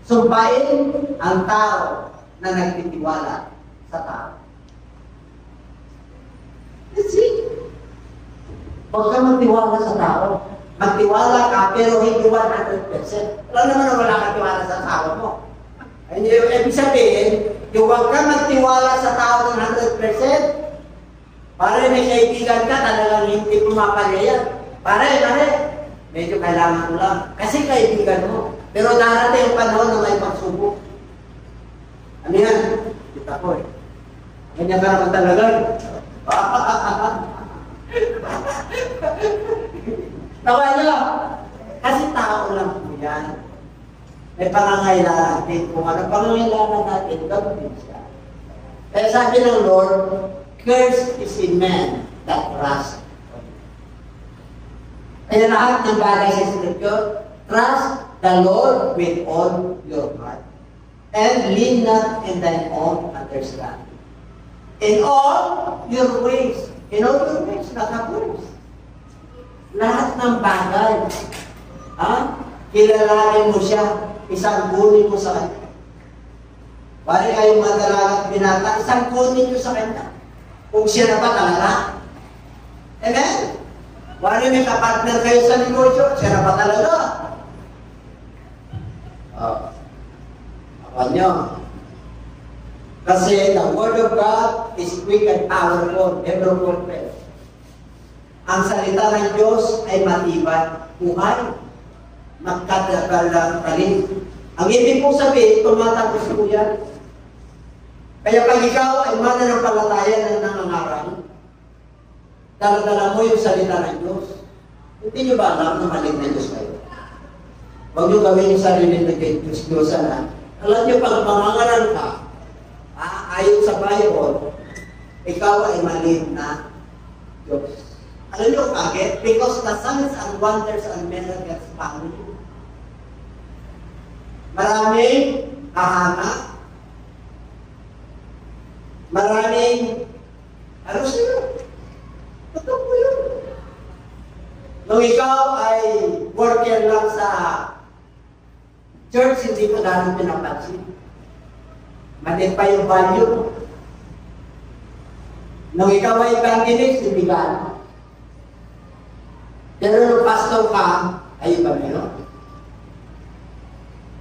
Sumbain ang tao na nagtitiwala sa tao. See? Huwag ka magtiwala sa tao. Magtiwala ka pero hindi 100%. Wala naman na wala kang tiwala sa tao mo. Ibig sabihin, yung huwag ka magtiwala sa tao ng 100%, pare may kaibigan ka, talagang hindi pumapalaya. Pare, medyo kailangan ko lang. Kasi kaibigan mo. Pero darating yung panahon na may pagsubok. Ano yan? Kita ko eh. Ganyan ka naman talaga. Tawa nyo. Kasi tao lang po yan. May pangangailangan natin. Kung ano pangangailangan natin, gawin siya. Kaya sabi ng Lord, cursed is a man that trusts. Kaya lahat ng bagay sa Scripture, trust the Lord with all your heart. And lean not in thine own understanding. In all your ways. In all your ways, not the words. Lahat ng bagay. Kilalanin mo siya. Isang kunin mo sa kanya. Pare kayong mga dalagang binata, isang kunin nyo sa kanya. Kung siya na ba talaga? Amen? Pare may kapartner kayo sa negosyo, siya na ba talaga? Ako nyo. Kasi the Word of God is quick and powerful, ever fulfilled. Ang salita ng Diyos ay matibay, buhay, magkatagal ng talim. Ang ibig kong sabihin, tumatapos po yan. Kaya pag ikaw ay mananampalataya ng nangangaral, dala-dala mo yung salita ng Diyos. Hindi nyo ba alam na maling na Diyos kayo? Huwag nyo gawin yung sarili na kay Diyos na. Alam nyo, pag mangangaral ka, ayon sa Bible, ikaw ay maling na Diyos. Alam nyo bakit? Because the signs and wonders and miracles follow you. Maraming kahanga. Maraming ano sila? Totoo po yun. Nung ikaw ay worker lang sa church, hindi ko dahil pinapansin. Malit pa yung value mo. Nung ikaw ay evangelist, hindi ka ano. Pero nung pastor ka, ay iba na yun.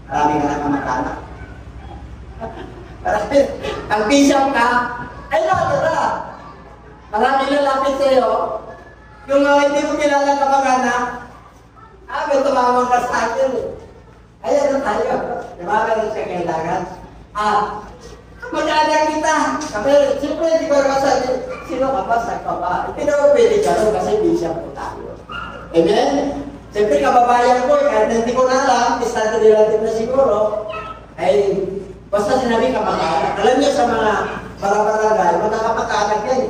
Marami ka na kamag-anak. Ang bishop ka, ay nakatara. Marami lalapit sa'yo. Yung hindi mo kilala kamag-anak, may tumawag ka sa akin. Ay, ano tayo? Diba meron siya kailangan? Kamag-anak kita. Kami, siyempre, hindi ko naman sabi, sino ka ba? Saan ka ba? Hindi naman pwede ka rin kasi bishop po tayo. Amen? Siyempre, kababayan ko, kahit hindi ko na alam, istante relative na siguro, ay, basta sinabi kamag-anak. Alam niyo sa mga barangay, magkakapag-anak yan.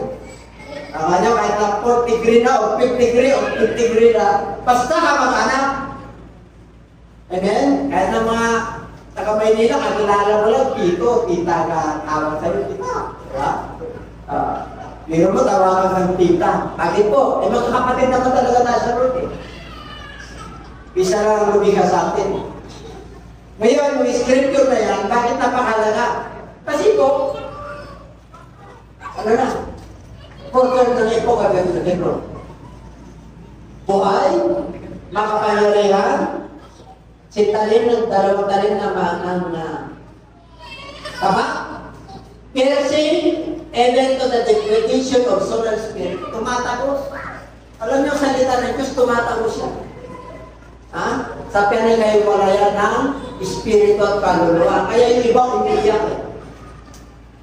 Tama niyo, kahit na 40 degree na, o 50 degree, o 50 degree na, basta kamag-anak. Amen? Kahit na mga taga-Maynila, kakilala mo lang, tito, tita ka, tawag sa'yo, tita. Diba? Biro mo, tawagan ng tita. Bakit po? Eh, mga kapatid naman talaga nasa road eh. Bisa lang ang lumiga sa atin. Ngayon, yung scripture na yan, bakit napakalaga? Kasi po, ano na? Portal ng epoch agad sa libro. Buhay, makapangyarihan, sintalin ng dalawang talin na tama? Piercing, event to the degradation of soul and spirit. Tumatagos. Alam niyo, salita ng Diyos, tumatagos siya. Sa pinagkaiwalayan ng espiritu at kaluluwa. Kaya yung ibang umiiyak.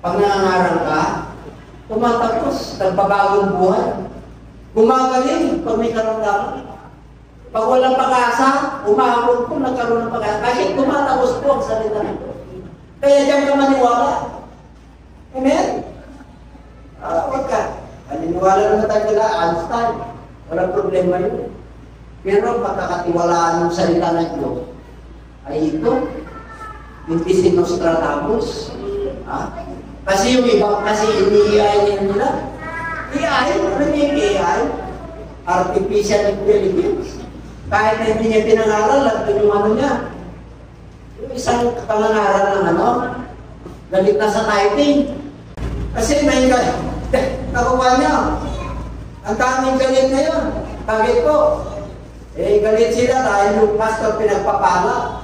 Pag nangangarang ka, tumatapos, nagpabagong buhay. Gumagaling pag may karamdaman. Pag walang pag-asa, umahapon po, nagkaroon ng pag-asa. Bakit tumatapos po ang salita ng Diyos? Kaya diyan ka maniwala. Amen? Huwag ka. Maniniwala naman tayo nila, Einstein. Walang problema yun. Pero pagkakatiwalaan ng salita ng Diyos, ay ito, hindi si Nostradamus. Kasi yung ibang kasi ini-AI nila. AI, ano yung AI? Artificial Intelligence. Kahit na hindi niya pinangaral, lang yung ano niya. Yung isang pangangaral ng ano, galit na sa typing. Kasi may nakuha niya. Ang daming galit na yun. Bakit po? Galit sila dahil yung pastor pinagpapala.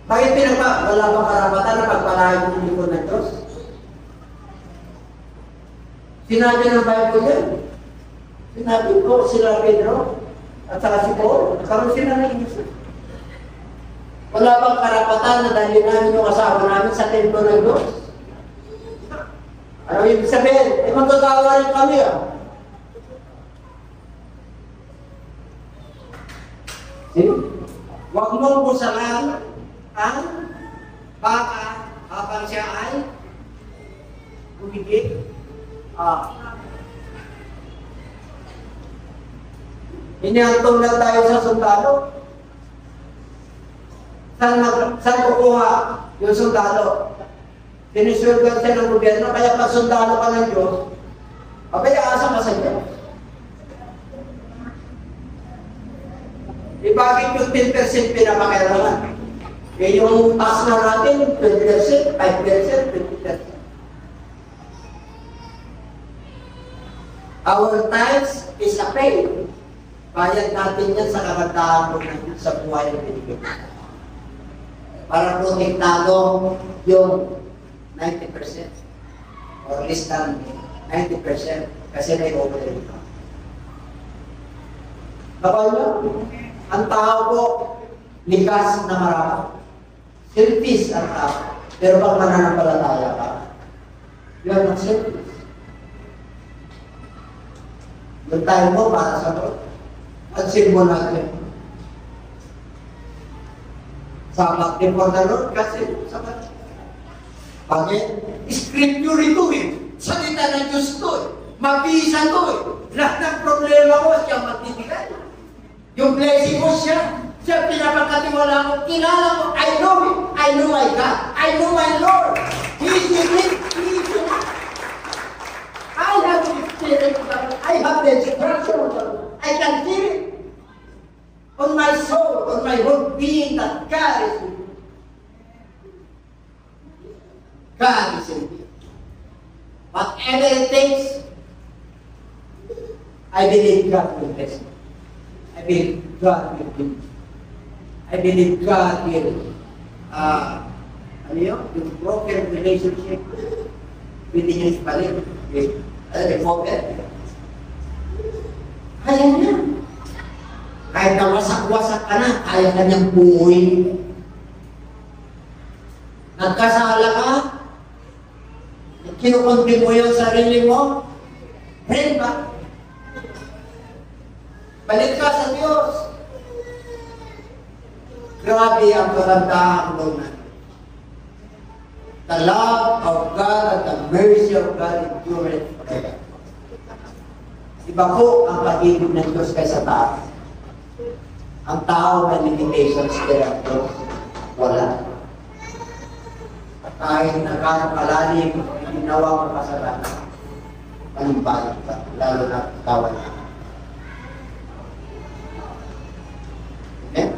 Bakit wala bang karapatan na pagpalain ng likod ng Diyos? Sinabi ng Bible yan. Sinabi ko sila Pedro at saka si Paul. Karoon sila ng Diyos. Wala bang karapatan na dahil namin yung asawa namin sa templo ng Diyos? Ano ibig sabihin? Magagawa rin kami Huwag mong busalan ang baka habang siya ay humigit. Inihantong lang tayo sa sundalo. Saan kukuha yung sundalo? Sinusulgan siya ng gobyerno, kaya pag sundalo ka ng Diyos, asa ka sa Diyos. Bakit yung 10% pinapakailangan? Yung tax na natin, 20%, 5%, 20%. Our tithes is a pay. Bayad natin yan sa kagandahan mo sa buhay ng Pilipinas. Para protektado yung 90% or less than 90% kasi may overhead ka. Kapal nyo? Ang tao po, likas na marami. Selfish ang tao. Pero pag mananampalataya ka, yun ang selfish. Yung time mo para sa Lord. At mo natin. Sabat din for the Lord kasi sabat. Bakit? Scripture ito Salita ng Diyos ito Mabisa ito Lahat ng problema ko siya magbibigay. Yung blessing ko siya pinapagkatiwala ko. Kilala ko. I know Him. I know my God. I know my Lord. He is in it. He is in it. I have the Spirit. I have the instruction. I can feel it on my soul, on my whole being that God is in me. God is in me. Whatever it takes, I believe God will bless me. I believe God will do. I believe God will, yung broken relationship, pwede niya ispalit. Reformer. Kaya niya. Kahit na wasak-wasak ka na, kaya ka niyang buuin. Nagkasala ka, kinukunti mo yung sarili mo, pray ba? Balik ka sa Diyos. Grabe ang kagandahan mo na. The love of God and the mercy of God endureth forever. Iba po ang pag-ibig ng Diyos kaysa tao. Ang tao may limitations kaya Diyos wala. At kahit na gano'ng kalalim, ginawa mo kasalanan, panumbalik ka, lalo na kawan ka. Amen?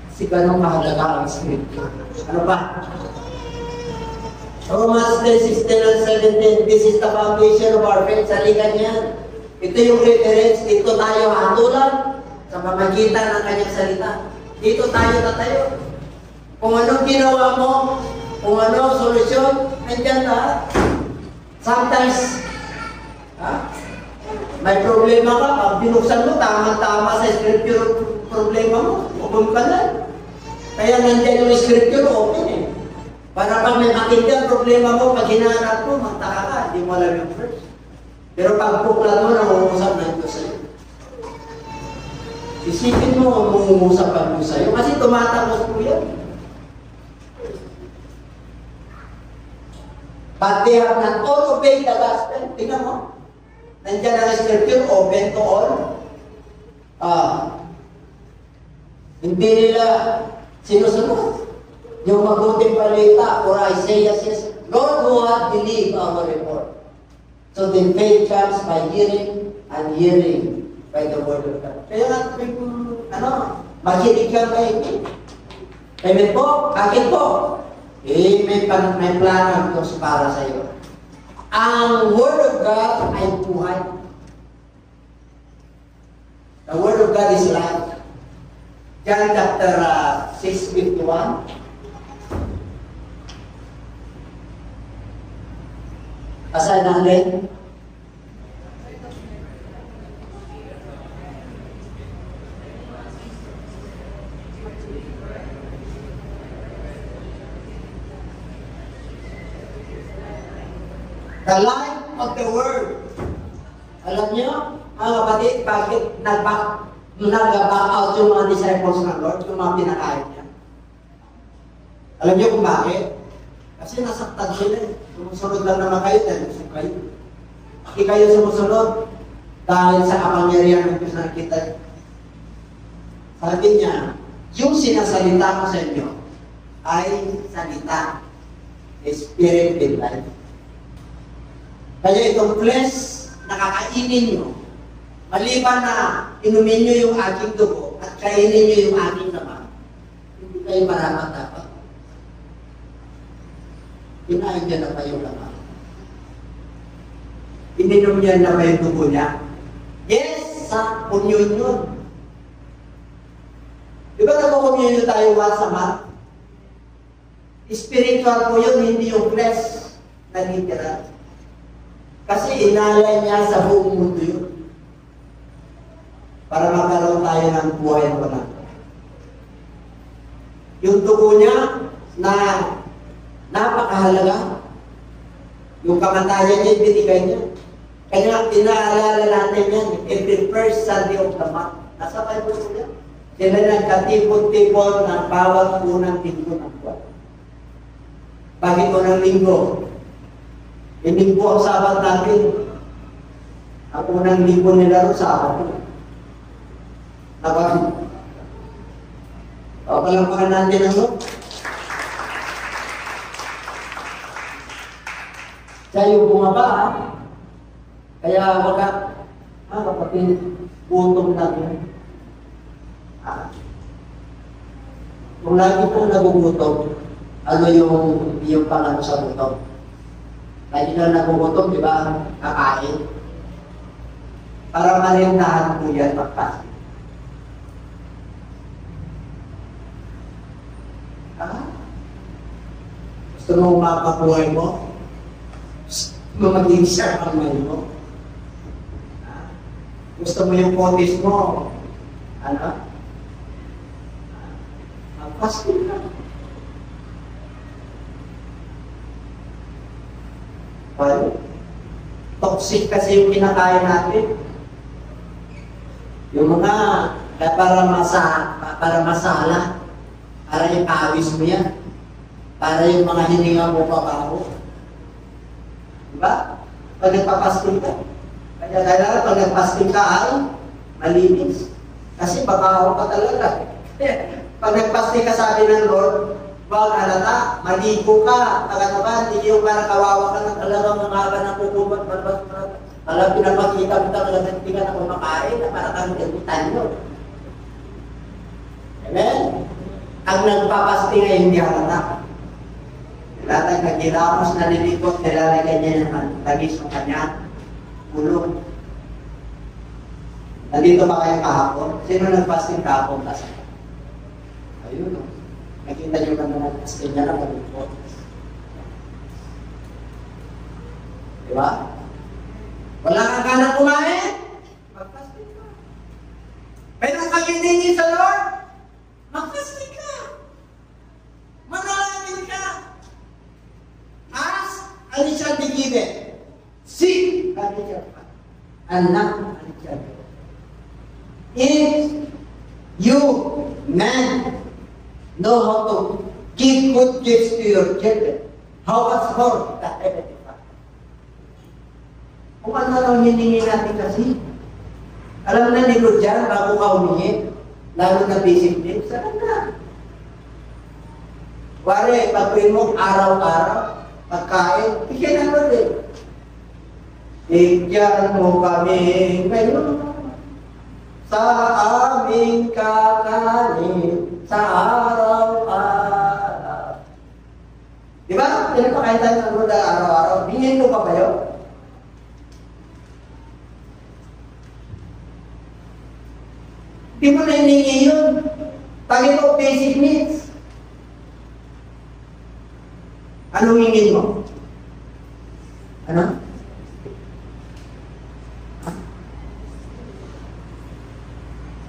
Kasi gano'ng mahalaga ang Scripture. Ano ba? Romans 10:16-17, this is the foundation of our faith. Saligan yan. Ito yung reference. Dito tayo hatulan sa pamagitan ng kanyang salita. Dito tayo tatayo. Kung anong ginawa mo, kung anong solusyon, nandyan lahat. Sometimes, may problema ka, pag binuksan mo, tama-tama sa scripture problema mo, huwag ka na. Kaya nandyan yung scripture, open eh. Para pag may makintiang problema mo, pag hinahanap mo, magtaka ka, hindi mo alam yung verse. Pero pag puklat mo, nangungusap na ito sa'yo. Isipin mo, nangungusap pa mo sa'yo. Kasi tumatapos po yan. But they have not all obeyed the gospel. Tingnan mo. Nandiyan ang scripture, open to all. Hindi nila sinusunod. Yung mabuting balita or Isaiah says, Lord, who had believed our report. So the faith comes by hearing and hearing by the word of God. Kaya nga, makinig ka kayo. Amen po? Bakit po? May plano ang Diyos para sa iyo. Ang word of God ay buhay. The word of God is life. John chapter 6:51. Asahan natin. The life of the world. Alam niyo, mga kapatid, bakit nag-back out yung mga disciples ng Lord, yung mga pinakain niya? Alam niyo kung bakit? Kasi nasaktan sila eh. Sumusunod lang naman kayo dahil gusto kayo. Hindi kayo sumusunod dahil sa kapangyarihan ng Diyos na nakita. Sabi niya, yung sinasalita ko sa inyo ay salita. Spirit with life. Kaya itong flesh, nakakainin nyo. Maliban na inumin nyo yung aking dugo at kainin nyo yung aking laman, hindi kayo marapat dapat. Kinain niya na pa yung laman. Ininom niya na pa yung dugo niya. Yes, sa communion. Di ba nag-communion tayo once a month? Spiritual po yun, hindi yung flesh na literal. Kasi inalay niya sa buong mundo yun. Para magkaroon tayo ng buhay na wala. Yung dugo niya na napakahalaga. Yung kamatayan niya, ibinigay niya. Kaya inaalala natin yan. Every first Sunday of the month. Nasa Bible po yan. Sila nagkatipon-tipon ng bawat unang linggo ng buwan. Bakit unang linggo? Hindi po ang sabat natin. Ang unang linggo nila rin sabat po. Napakit. O, palampakan natin ano? Siya yung bumaba, ha? Kaya wag ka, kapatid, gutom natin. Kung lagi po nagugutom, ano yung pangano sa gutom? Lagi na nagugutom, di ba? Kakain. Para marindahan po yan pagpasok. Gusto mo mapabuhay mo? Gusto mo maging sharp ang mind mo? Gusto mo yung focus mo? Ano? Mag-fasting ka. Well, toxic kasi yung kinakain natin. Yung mga para masala, para yung pawis mo yan, para yung mga hininga mo pabaho. Diba? Pag nagpapasting ka, kaya kailangan pag nagpasting ka ay malinis. Kasi pabaho ka talaga. Pag nagpasting ka, sabi ng Lord, huwag halata, maligo ka, tagataban, hindi yung parang kawawa ka ng talagang mga haba ng kukumat, balbas, alam, pinapakita mo talaga hindi ka na kumakain na para kang gamitan nyo. Amen? Ang nagpapasting ay hindi halata. Kailangan nagilamos na lilikot, nilalagay niya ng tagis ng kanya, ulo. Nandito ba kayo kahapon? Sino nagpasting kahapon? Ayun, no? Nakita niyo ba na nagpasting niya na malikot? Diba? Wala kang ganang kumain? Magpasting ka. Mayroon kang hiningi sa Lord? Magpasting ka. Manalangin ka. Ask, and it shall be given. Seek, and it shall be found. And knock, and it shall be opened. If you, man, know how to give good gifts to your children, how much more the Heavenly Father? Kung ano lang hiningi natin kasi, alam na ni Lord dyan, bago ka humingi, lalo na basic needs, alam na. Wari, pagpin mo araw-araw, pagkain, bigyan na Lord eh. Bigyan mo kami ngayon sa aming kakanin sa araw-araw. Di ba? Pinapakain tayo ng Lord araw-araw. Bigyan mo pa ba yun? Di mo na hiningi yun. Panginoon, basic needs. Anong hingin mo? Ano?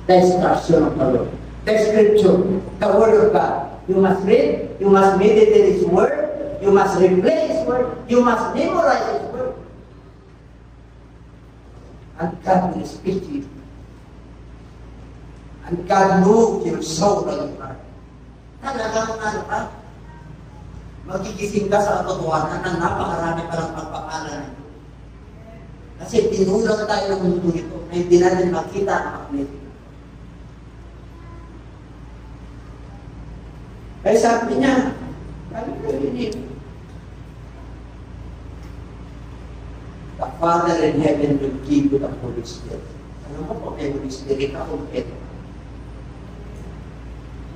The instruction of the Lord. The scripture. The word of God. You must read. You must meditate His word. You must replay His word. You must memorize His word. And God will speak to you. And God knows your soul and your heart. Talagang ano ka? Magigising ka sa katotohanan na napakarami pa ng pagpapala nito. Kasi pinulang tayo ng mundo ito na hindi natin makita ang magneto. Kaya sabi niya, the Father in heaven will give you the Holy Spirit. Ano mo po kay Holy Spirit na kumpleto?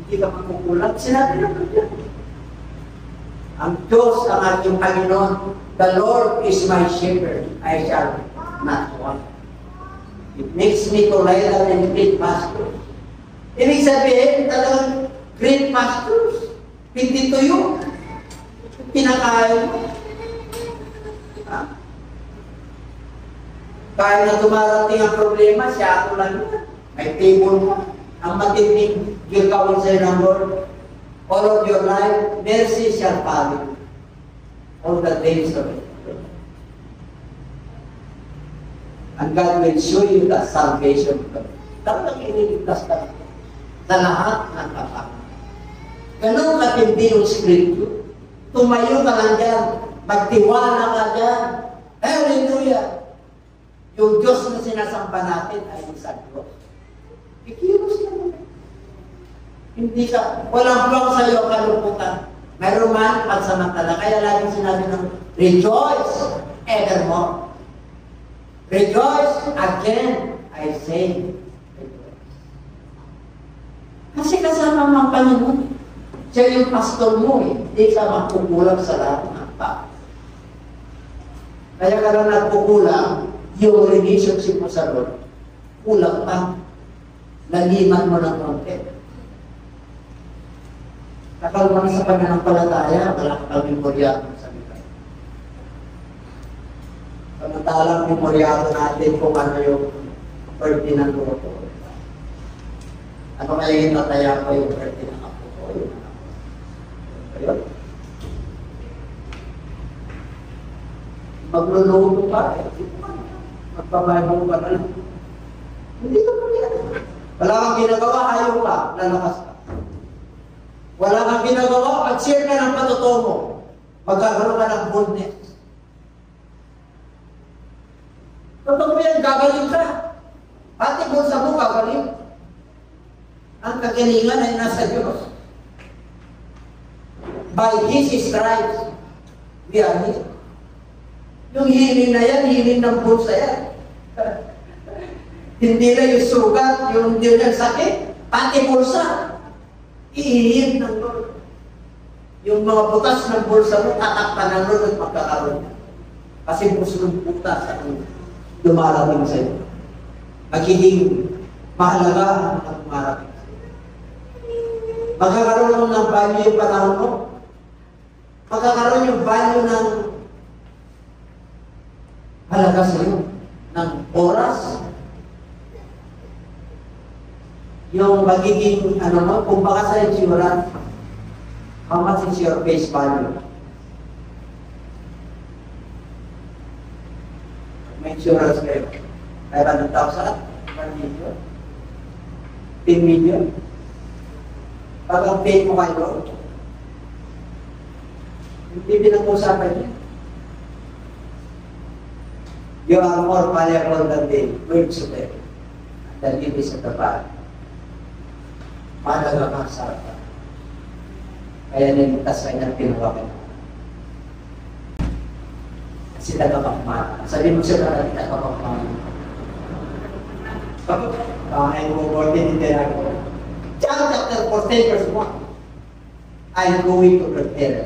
Hindi ka makukulang. Sinabi na po yan. Ang Diyos ang aking Panginoon, the Lord is my shepherd, I shall not want. It makes me to lie down in green pastures. Ibig sabihin, talagang green pastures. Hindi tuyo. Pinakain mo. Kahit na dumarating ang problema, siya ako lang yun. May table mo. Ang matinding gagawin sa'yo ng Lord. All of your life, mercy shall follow you. All the days of it. And God will show you the salvation of God. Talagang iniligtas ka sa lahat ng kapag. Ganun katindi yung scripture. Tumayo ka lang dyan. Magtiwala ka dyan. Hallelujah! Yung Diyos na sinasamba natin ay isang Diyos. Ikilos na naman. Hindi ka, walang buwang sa iyo kalungkutan. Meron man pagsamantala. Kaya laging sinabi ng rejoice evermore. Rejoice again, I say. Rejoice. Kasi kasama mo ang Panginoon. Siya yung pastor mo eh. Hindi ka magkukulang sa lahat ng tao. Kaya ka lang nagkukulang, yung relationship mo sa Lord, kulang pa. Laliman mo ng konti. Nakalman sa pananampalataya, wala ka kang memoryado sa salita. Samantalang memoryado natin kung ano yung birthday ng Lord. Ano kaya yung tataya ko yung birthday ng ako ko? Ayun. Magluluto ka, magpabayang ka na lang. Hindi ka pa yan. Wala kang ginagawa, ayaw ka, lalakas ka. Wala kang ginagawa, mag-share ka ng patotoo mo. Magkakaroon ka ng boldness. Totoo yan, gagaling ka. Pati kung sa mo, gagaling. Ang kagalingan ay nasa Diyos. By His stripes, we are healed. Yung healing na yan, healing ng bulsa yan. Hindi na yung sugat, yung hindi na sakit, pati bulsa. Iihim ng Lord. Yung mga butas ng bulsa mo, tatakpan ng Lord at magkakaroon niya. Kasi gusto ng butas ang dumarating sa iyo. Magiging mahalaga ang dumarating sa iyo. Magkakaroon mo ng value yung panahon mo. Magkakaroon yung value ng halaga sa iyo. Ng oras. Yung magiging, kung baka sa itsura, how much is your face value? May insurance kayo. 500,000? 1 million? 10 million? Pag ang pay mo kayo, hindi pinag-usapan niya. You are more valuable than the words of it. Than it is at the back. Mahalaga ka sa akin. Kaya niligtas kayo ng pinawakan. Kasi nagkakapamahan. Sabi mo siya na nagkakapamahan. Bakit? Ay mo mo din hindi ako. John chapter 14 verse 1. I'm going to prepare.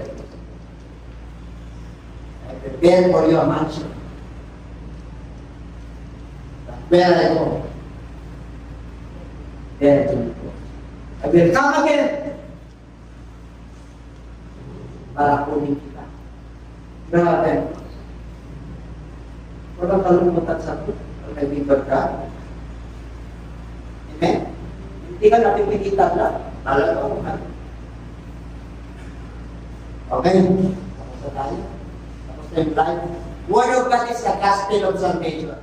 I prepare for you a mansion. Where I go? There to go. I will come again para kunin kita. Grabe. Walang kalungkutan sa ito. Ang kaibigan ka. Amen? Hindi ka napipigitan lang. Talaga ako ka. Okay? Tapos na tayo. Tapos na yung life. Word of God is the gospel of salvation.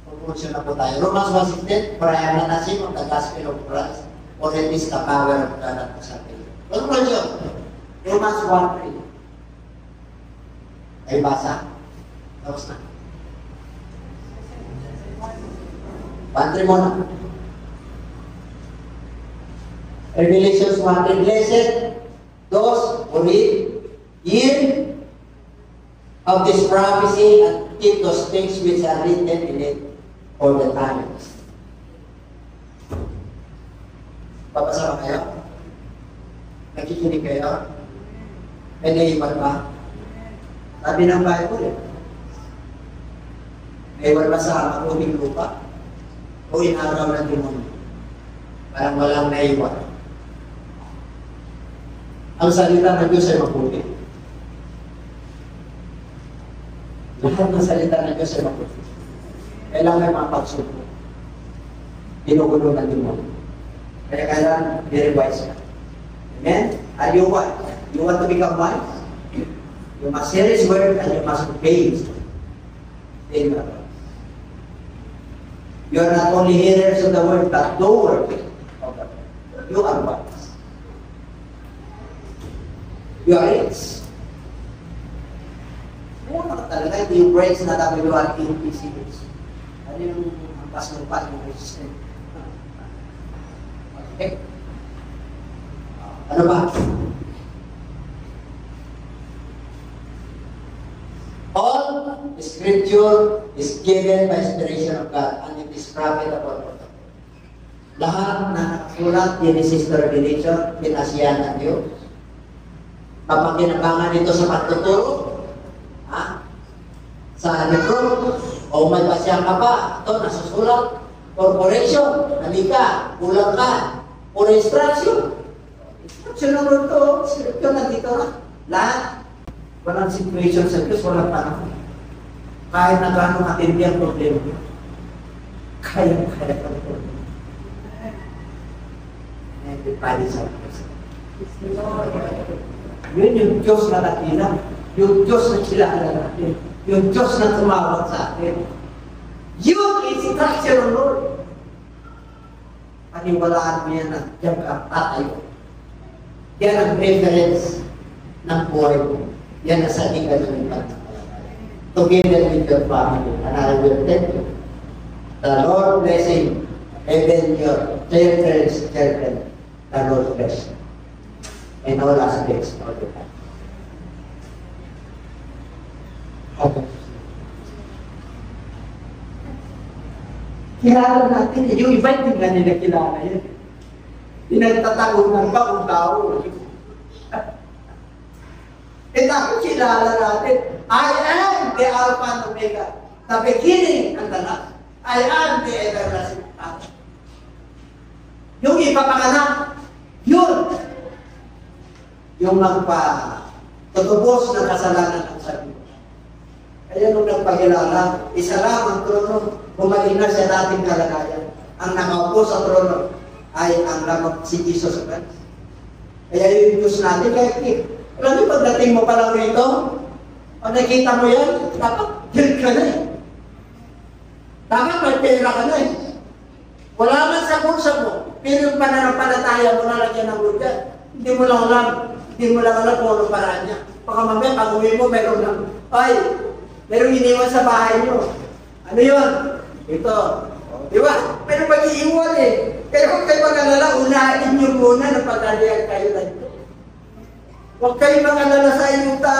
Pupunsin na po tayo. Romans 1:16, for I am not ashamed of the gospel of Christ. For it is the power of God at salvation. Ano ba yun? Romans 1:3. Ay basa. Tapos na. 1:3 muna. Revelations 1:3. Blessed those who read, hear of this prophecy and keep those things which are written in it all the times. Papasa ba kayo? Nakikinig kayo? May naiwan ba? Sabi ng Bible, naiwan ba sa makuling lupa? O inaraw ng demonyo? Parang walang naiwan. Ang salita ng Diyos ay maputi. Lahat ng salita ng Diyos ay maputi. Kailangan may mga pagsubok. Pinugulo ng demonyo. Kaya kailangan i-revise ka. Amen? Are you what? You want to become wise? You must hear His word and you must obey His word. Then you are wise. You are not only hearers of the word, but doers of the word. You are wise. You are rich. Ano ka talaga? Ito yung breaks na WRTPCH. Ano yung ampas ng pas ng resistant? Okay. Ano ba? All scripture is given by inspiration of God and it is profitable for them. Lahat na nakasulat, Genesis to Revelation, pinasiyan ng Diyos. Papakinabangan ito sa pagtuturo, sa libro, o may pasya ka pa, ito nasusulat, corporation, halika, kulang ka, puro instruction. Sinunod to, scripture nandito na. Lahat. Walang situation sa Diyos, walang panahon. Kahit na gano'ng matindi ang problema, kaya-kaya ang problema. Everybody sa Diyos. Yun yung Diyos na nakina, yung Diyos na kilala natin, yung Diyos na tumawag sa atin. Yun instruction ng Lord. Paniwalaan mo yan na diyan ka tatayo. Yan ang reference ng buhay mo. Yan ang satingan ng ipan. Together with your family. And I will tell you, the Lord blessing, even your children, the Lord bless. In all aspects of the life. Okay. Kilala natin, yung iba hindi nga nila kilala yan. Pinagtatagunan ka kung tao. Eh dapat kilala natin, I am the Alpha and Omega, the beginning and the last. I am the everlasting Father. Yung ipapanganak, yun. Yung magpa-tutubos ng kasalanan ng sarili. Kaya nung nagpagilala, isa lang ang trono, bumalik na sa dating kalagayan. Ang nakaupo sa trono ay ang lamang si Jesus Christ. Kaya yung Diyos natin, kaya alam niyo, pagdating mo pa lang rito, pag nakita mo yan, dapat healed ka na eh. Dapat may pera ka na eh. Wala man sa kursa mo, pero yung pananampalataya mo na lagyan ng lugar. Hindi mo lang alam kung anong paraan niya. Baka mamaya, pag uwi mo, meron lang, ay, merong iniwan sa bahay niyo. Ano yun? Ito. Di ba? Pero pag-iiwan eh. Kaya kung kayo mag-alala, unahin niyo muna na pag-alihan kayo na ito. Huwag kayo mag-alala sa ayuta.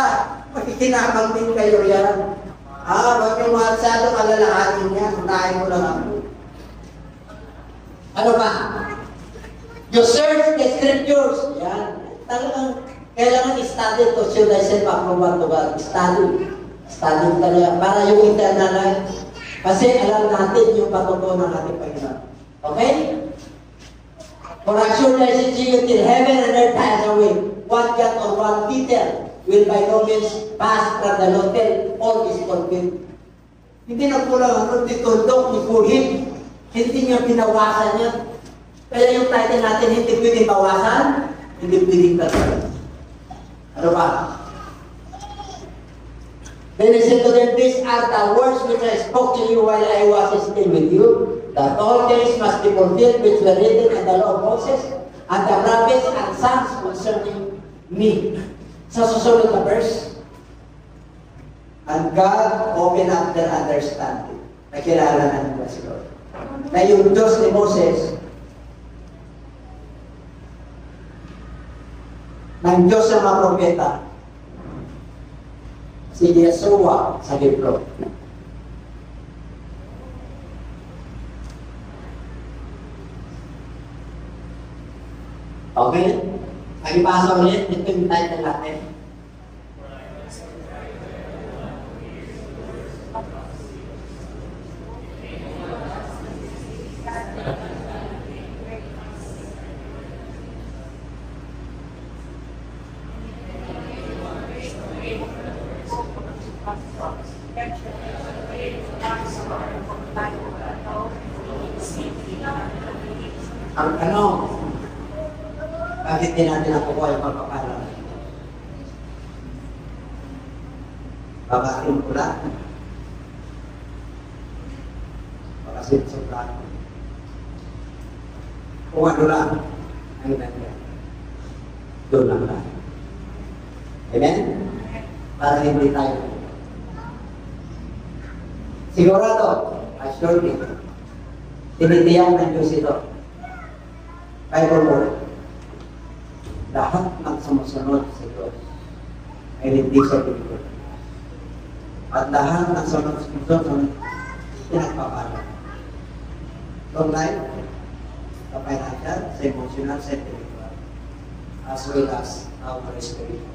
Makikinabang din kayo yan. Huwag yung masyadong alalahanin yan. Unahin mo lang ako. Ano ba? You search the scriptures. Yan. Talagang kailangan i-study to show thyself approve to God. Study. Study talaga. Para yung internal life. Kasi alam natin yung patutuo ng ating Panginoon. Okay? For assuredly I say to you, till heaven and earth pass away, one jot or one tittle will by no means pass from the law till all is fulfilled. Hindi na kulang ano, titundok, ni kuhit. Hindi niya pinawasan yan. Kaya yung title natin, hindi pwedeng bawasan, hindi pwedeng tatalo. Ano ba? Then he said to them, these are the words which I spoke to you while I was still with you, that all things must be fulfilled which were written in the law of Moses, and the prophets and Psalms concerning me. Sa susunod na verse, and God opened up their understanding. Nakilala na nila si Lord. Na yung Diyos ni Moses, ng Diyos ng mga propeta, si Yeshua sa libro. Okay? Pag-ipasa ulit, ito yung title natin. Ang tanong, bakit din natin nakukuha yung pagpapala? Babakin pula. Bakasin sobrang. Kung ano lang, ang nangyari. Doon lang lang. Amen? Para hindi tayo. Sigurado, assuredly, tinitiyak ng Diyos ito. Bible word. Lahat ng sumusunod sa Diyos ay hindi sa Diyos. At lahat ng sumusunod pinagpapala. Long life, sa financial, sa emotional, sa intellectual, as well as our spiritual.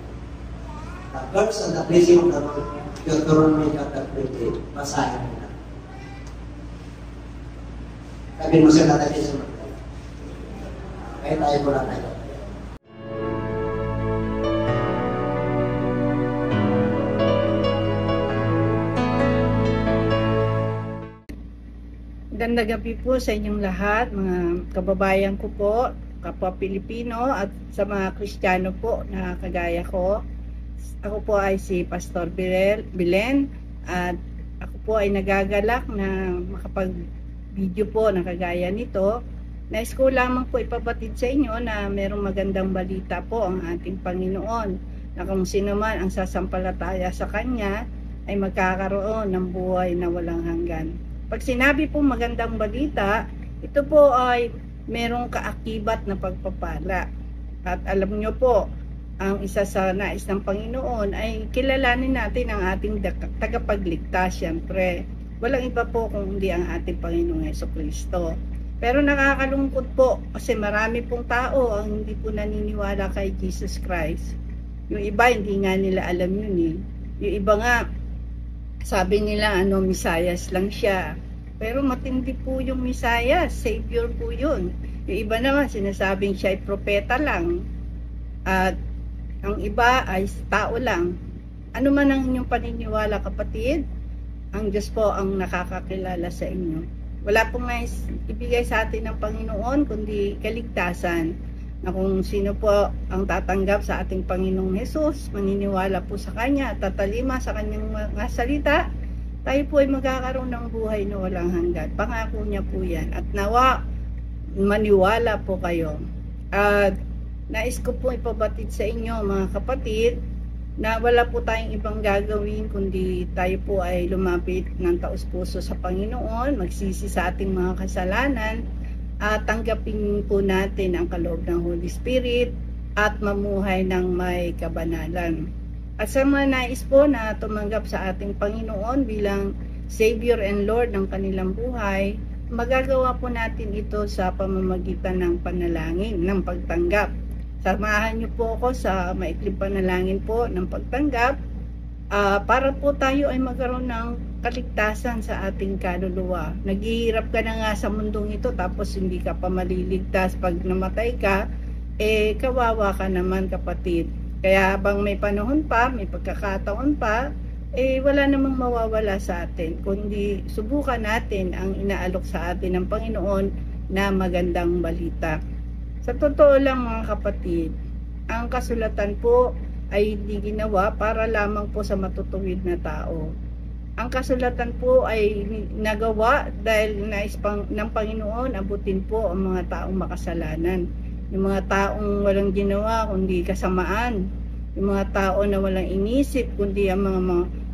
The curse and the blessing of the Lord, Deuteronomy chapter 20, basahin mo na. Sabi mo sila natin sa mga. Kaya tayo mula tayo. Magandang gabi po sa inyong lahat, mga kababayan ko po, kapwa Pilipino at sa mga Kristiyano po na kagaya ko. Ako po ay si Pastor Bilen at ako po ay nagagalak na makapag-video po na kagaya nito. Nais ko lamang po ipabatid sa inyo na merong magandang balita po ang ating Panginoon, na kung sino man ang sasampalataya sa Kanya ay magkakaroon ng buhay na walang hanggan. Pag sinabi po magandang balita, ito po ay merong kaakibat na pagpapala. At alam nyo po, ang isa sa nais ng Panginoon ay kilalanin natin ang ating tagapagligtas, siyempre. Walang iba po kung hindi ang ating Panginoong Jesucristo. Pero nakakalungkot po kasi marami pong tao ang hindi po naniniwala kay Jesus Christ. Yung iba hindi nga nila alam yun eh. Yung iba nga, sabi nila Messias lang siya. Pero matindi po yung Messias, Savior po yun. Yung iba naman sinasabing siya ay propeta lang. At ang iba ay tao lang. Ano man ang inyong paniniwala, kapatid, ang Diyos po ang nakakakilala sa inyo. Wala pong nais ibigay sa atin ng Panginoon kundi kaligtasan, na kung sino po ang tatanggap sa ating Panginoong Hesus, maniniwala po sa Kanya at tatalima sa Kanyang mga salita, tayo po ay magkakaroon ng buhay na walang hanggan. Pangako niya po yan. At nawa, maniwala po kayo. At nais ko po ipabatid sa inyo, mga kapatid, na wala po tayong ibang gagawin kundi tayo po ay lumapit ng taos-puso sa Panginoon, magsisi sa ating mga kasalanan, at tanggapin po natin ang kaloob ng Holy Spirit at mamuhay ng may kabanalan. At sa mga nais po na tumanggap sa ating Panginoon bilang Savior and Lord ng kanilang buhay, magagawa po natin ito sa pamamagitan ng panalangin, ng pagtanggap. Samahan niyo po ako sa maikling panalangin po ng pagtanggap para po tayo ay magkaroon ng kaligtasan sa ating kaluluwa. Naghihirap ka na nga sa mundong ito tapos hindi ka pa maliligtas. Pag namatay ka, kawawa ka naman, kapatid. Kaya habang may panahon pa, may pagkakataon pa, wala namang mawawala sa atin, kundi subukan natin ang inaalok sa atin ng Panginoon na magandang balita. Sa totoo lang, mga kapatid, ang kasulatan po ay hindi ginawa para lamang po sa matutuwid na tao. Ang kasulatan po ay nagawa dahil nais ng Panginoon abutin po ang mga taong makasalanan. Yung mga taong walang ginawa kundi kasamaan. Yung mga tao na walang inisip kundi ang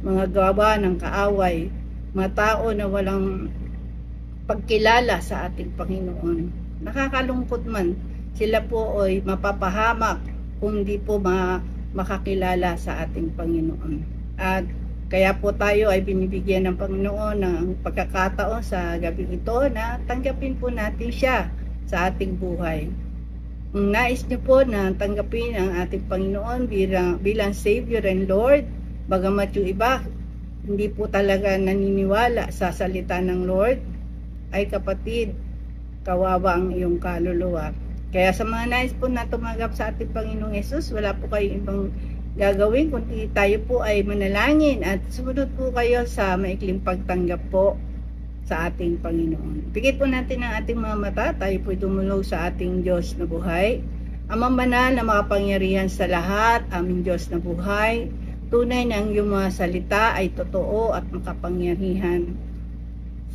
mga gawa ng kaaway. Mga tao na walang pagkilala sa ating Panginoon. Nakakalungkot man, sila po ay mapapahamak kung di po makakilala sa ating Panginoon. At kaya po tayo ay binibigyan ng Panginoon ng pagkakataon sa gabi ito na tanggapin po natin siya sa ating buhay. Kung nais niyo po na tanggapin ang ating Panginoon bilang Savior and Lord, bagamat yung iba hindi po talaga naniniwala sa salita ng Lord, ay kapatid, kawawa ang iyong kaluluwa. Kaya sa mga nais po na tumanggap sa ating Panginoong Hesus, wala po kayong ibang gagawin kundi tayo po ay manalangin at sumunod po kayo sa maikling pagtanggap po sa ating Panginoon. Pigit po natin ang ating mga mata, tayo po dumulog sa ating Diyos na buhay. Amang banal na makapangyarihan sa lahat, aming Diyos na buhay, tunay na ang iyong mga salita ay totoo at makapangyarihan.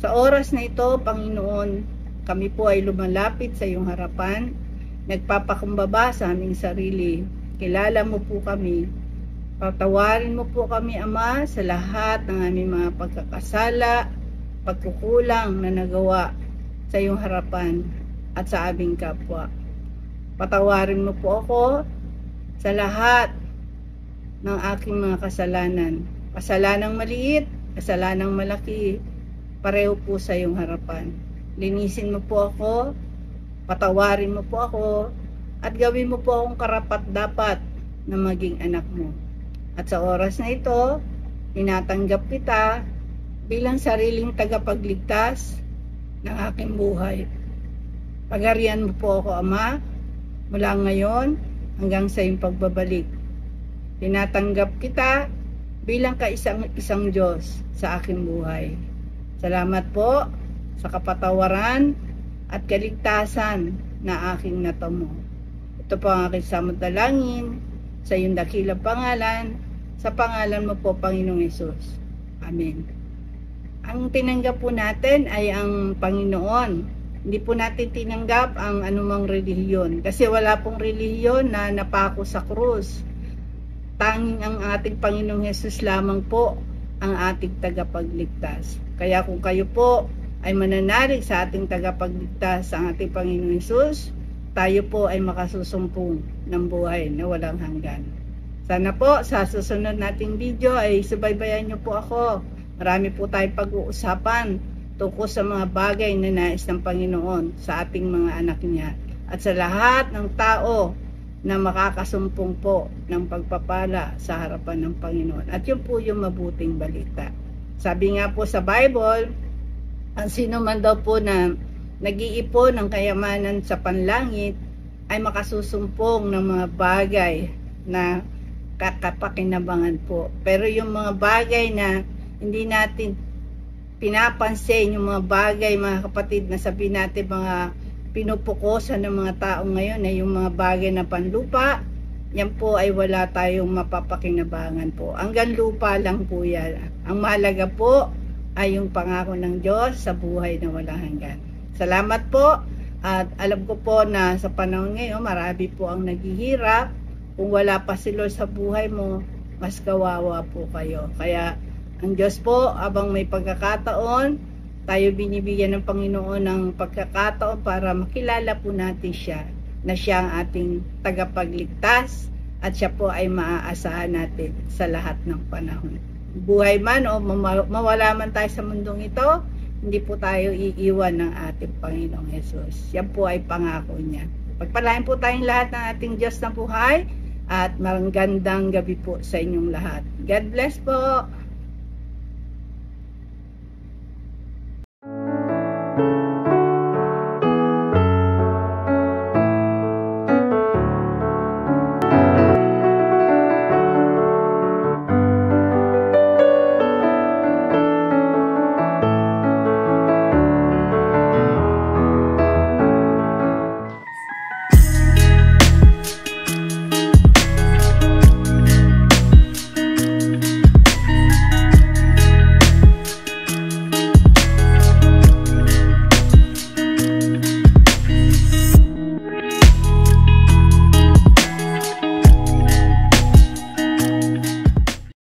Sa oras na ito, Panginoon, kami po ay lumalapit sa iyong harapan, nagpapakumbaba sa aming sarili. Kilala mo po kami. Patawarin mo po kami, Ama, sa lahat ng aming mga pagkakasala, pagkukulang na nagawa sa iyong harapan at sa aming kapwa. Patawarin mo po ako sa lahat ng aking mga kasalanan. Kasalanang maliit, kasalanang malaki, pareho po sa iyong harapan. Linisin mo po ako, patawarin mo po ako, at gawin mo po akong karapat-dapat na maging anak mo. At sa oras na ito, tinatanggap kita bilang sariling tagapagligtas ng aking buhay. Pagarian mo po ako, Ama, mula ngayon hanggang sa iyong pagbabalik. Tinatanggap kita bilang isang Diyos sa aking buhay. Salamat po sa kapatawaran at kaligtasan na aking natamo. Ito po ang aking samudalangin sa iyong dakilang pangalan, sa pangalan mo po, Panginoong Hesus. Amen. Ang tinanggap po natin ay ang Panginoon. Hindi po natin tinanggap ang anumang relihiyon kasi wala pong relihiyon na napako sa krus. Tanging ang ating Panginoong Hesus lamang po ang ating tagapagligtas. Kaya kung kayo po ay mananalig sa ating tagapagligtas, ang ating Panginoong Hesus, tayo po ay makasusumpong ng buhay na walang hanggan. Sana po sa susunod nating video ay subaybayan niyo po ako. Marami po tayong pag-uusapan tungkol sa mga bagay na nais ng Panginoon sa ating mga anak niya at sa lahat ng tao na makakasumpong po ng pagpapala sa harapan ng Panginoon. At yun po yung mabuting balita. Sabi nga po sa Bible, ang sino man daw po na nag-iipon ng kayamanan sa panlangit ay makasusumpong ng mga bagay na kakapakinabangan po. Pero yung mga bagay na hindi natin pinapansin, yung mga bagay, mga kapatid, na sabi natin mga pinupukosan ng mga tao ngayon ay yung mga bagay na panlupa, yan po ay wala tayong mapapakinabangan po. Hanggang lupa lang po yan. Ang mahalaga po ay yung pangako ng Diyos sa buhay na walang hanggan. Salamat po, at alam ko po na sa panahon ngayon marami po ang naghihirap. Kung wala pa si Lord sa buhay mo, mas kawawa po kayo. Kaya ang Diyos po, abang may pagkakataon, tayo binibigyan ng Panginoon ng pagkakataon para makilala po natin siya, na siya ang ating tagapagligtas at siya po ay maaasahan natin sa lahat ng panahon. Buhay man o mawala man tayo sa mundong ito, hindi po tayo iiwan ng ating Panginoong Hesus. Yan po ay pangako niya. Pagpalain po tayong lahat ng ating Diyos na buhay at magandang gabi po sa inyong lahat. God bless po!